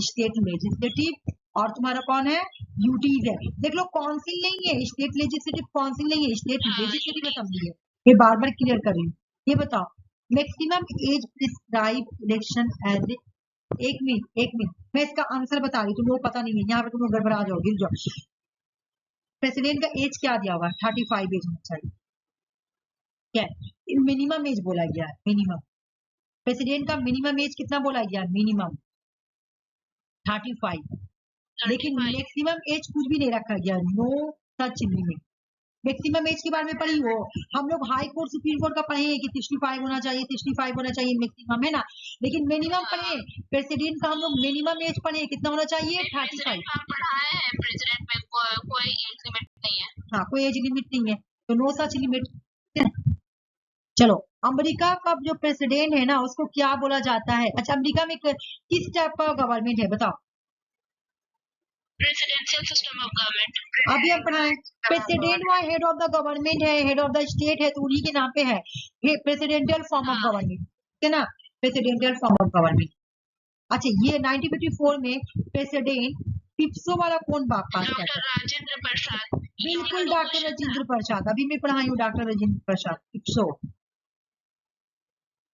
स्टेट लेजिस्लेटिव, और तुम्हारा कौन है, यूटीज है। देख लो काउंसिल नहीं है, स्टेट लेजिस्लेटिव काउंसिल नहीं है, स्टेट लेजिस्लेटिव असेंबली है, ये बार बार क्लियर कर रही हूँ। ये बताओ maximum age prescribe election age, एक मिनट मैं इसका आंसर बता रही, तुम लोग पता नहीं है, यहाँ पे तुम लोग गड़बड़ा जाओ, गिर जाओ। प्रेसिडेंट का एज क्या दिया हुआ है? 35 एज होना चाहिए, क्या है? मिनिमम एज बोला गया है, मिनिमम प्रेसिडेंट का मिनिमम एज कितना बोला गया है? मिनिमम 35, लेकिन मैक्सिमम एज कुछ भी नहीं रखा गया, no such limit. Maximum age के बारे में पढ़ी हो, हम लोग हाई कोर्ट सुप्रीम कोर्ट का पढ़े हैं कि 65 होना चाहिए, 65 होना चाहिए मैक्सिमम, है ना, लेकिन मिनिमम पढ़े, प्रेसिडेंट का हम लोग मिनिमम एज पढ़े कितना होना चाहिए? 35। प्रेसिडेंट में कोई एज लिमिट नहीं है, हाँ कोई एज लिमिट नहीं है, तो नो सच लिमिट। चलो अमेरिका का जो प्रेसिडेंट है ना उसको क्या बोला जाता है? अच्छा अमेरिका में किस टाइप का गवर्नमेंट है बताओ? Presidential system of government. अभी हम पढ़ाए, प्रेसिडेंट वहाँ हेड ऑफ द गवर्नमेंट है, हेड ऑफ द स्टेट है, तो उन्हीं के नाम पे है प्रेसिडेंशियल फॉर्म ऑफ गवर्नमेंट, ठीक है ना, प्रेसिडेंशियल फॉर्म ऑफ गवर्नमेंट। अच्छा ये 1954 में प्रेसिडेंट टिप्सो वाला कौन बात पास करता है? राजेंद्र प्रसाद। बिल्कुल डॉक्टर राजेंद्र प्रसाद, अभी मैं पढ़ाई हूँ डॉक्टर राजेंद्र प्रसाद टिप्सो।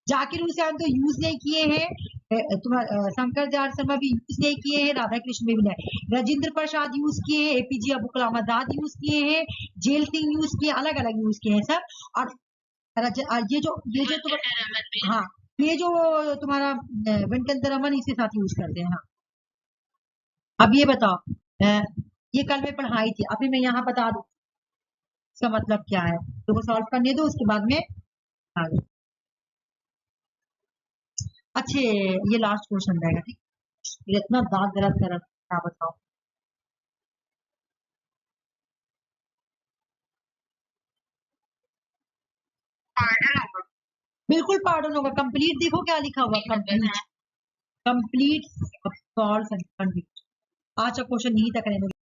जाकिर हुसैन तो यूज नहीं किए हैं, तुम्हारा शंकर दयाल शर्मा भी यूज नहीं किए हैं, राधा कृष्ण में भी नहीं, राजेंद्र प्रसाद यूज किए हैं, एपीजे अब्दुल कलाम आजाद यूज किए हैं, जेल सिंह यूज किए, अलग अलग यूज किए हैं सब। और ये जो हाँ ये जो तुम्हारा वेंकट रमन इसी साथ यूज करते हैं। हाँ अब ये बताओ, ये कल में पढ़ाई थी, अभी मैं यहाँ बता दूं इसका मतलब क्या है, तो वो सॉल्व करने दो, उसके बाद में आगे। अच्छे ये लास्ट क्वेश्चन रहेगा, ठीक, इतना दांत दर्द कर क्या बताओ। बिल्कुल पार्डन होगा, कंप्लीट देखो क्या लिखा हुआ, complete, complete false and complete. आज का क्वेश्चन यहीं तक रहेगा।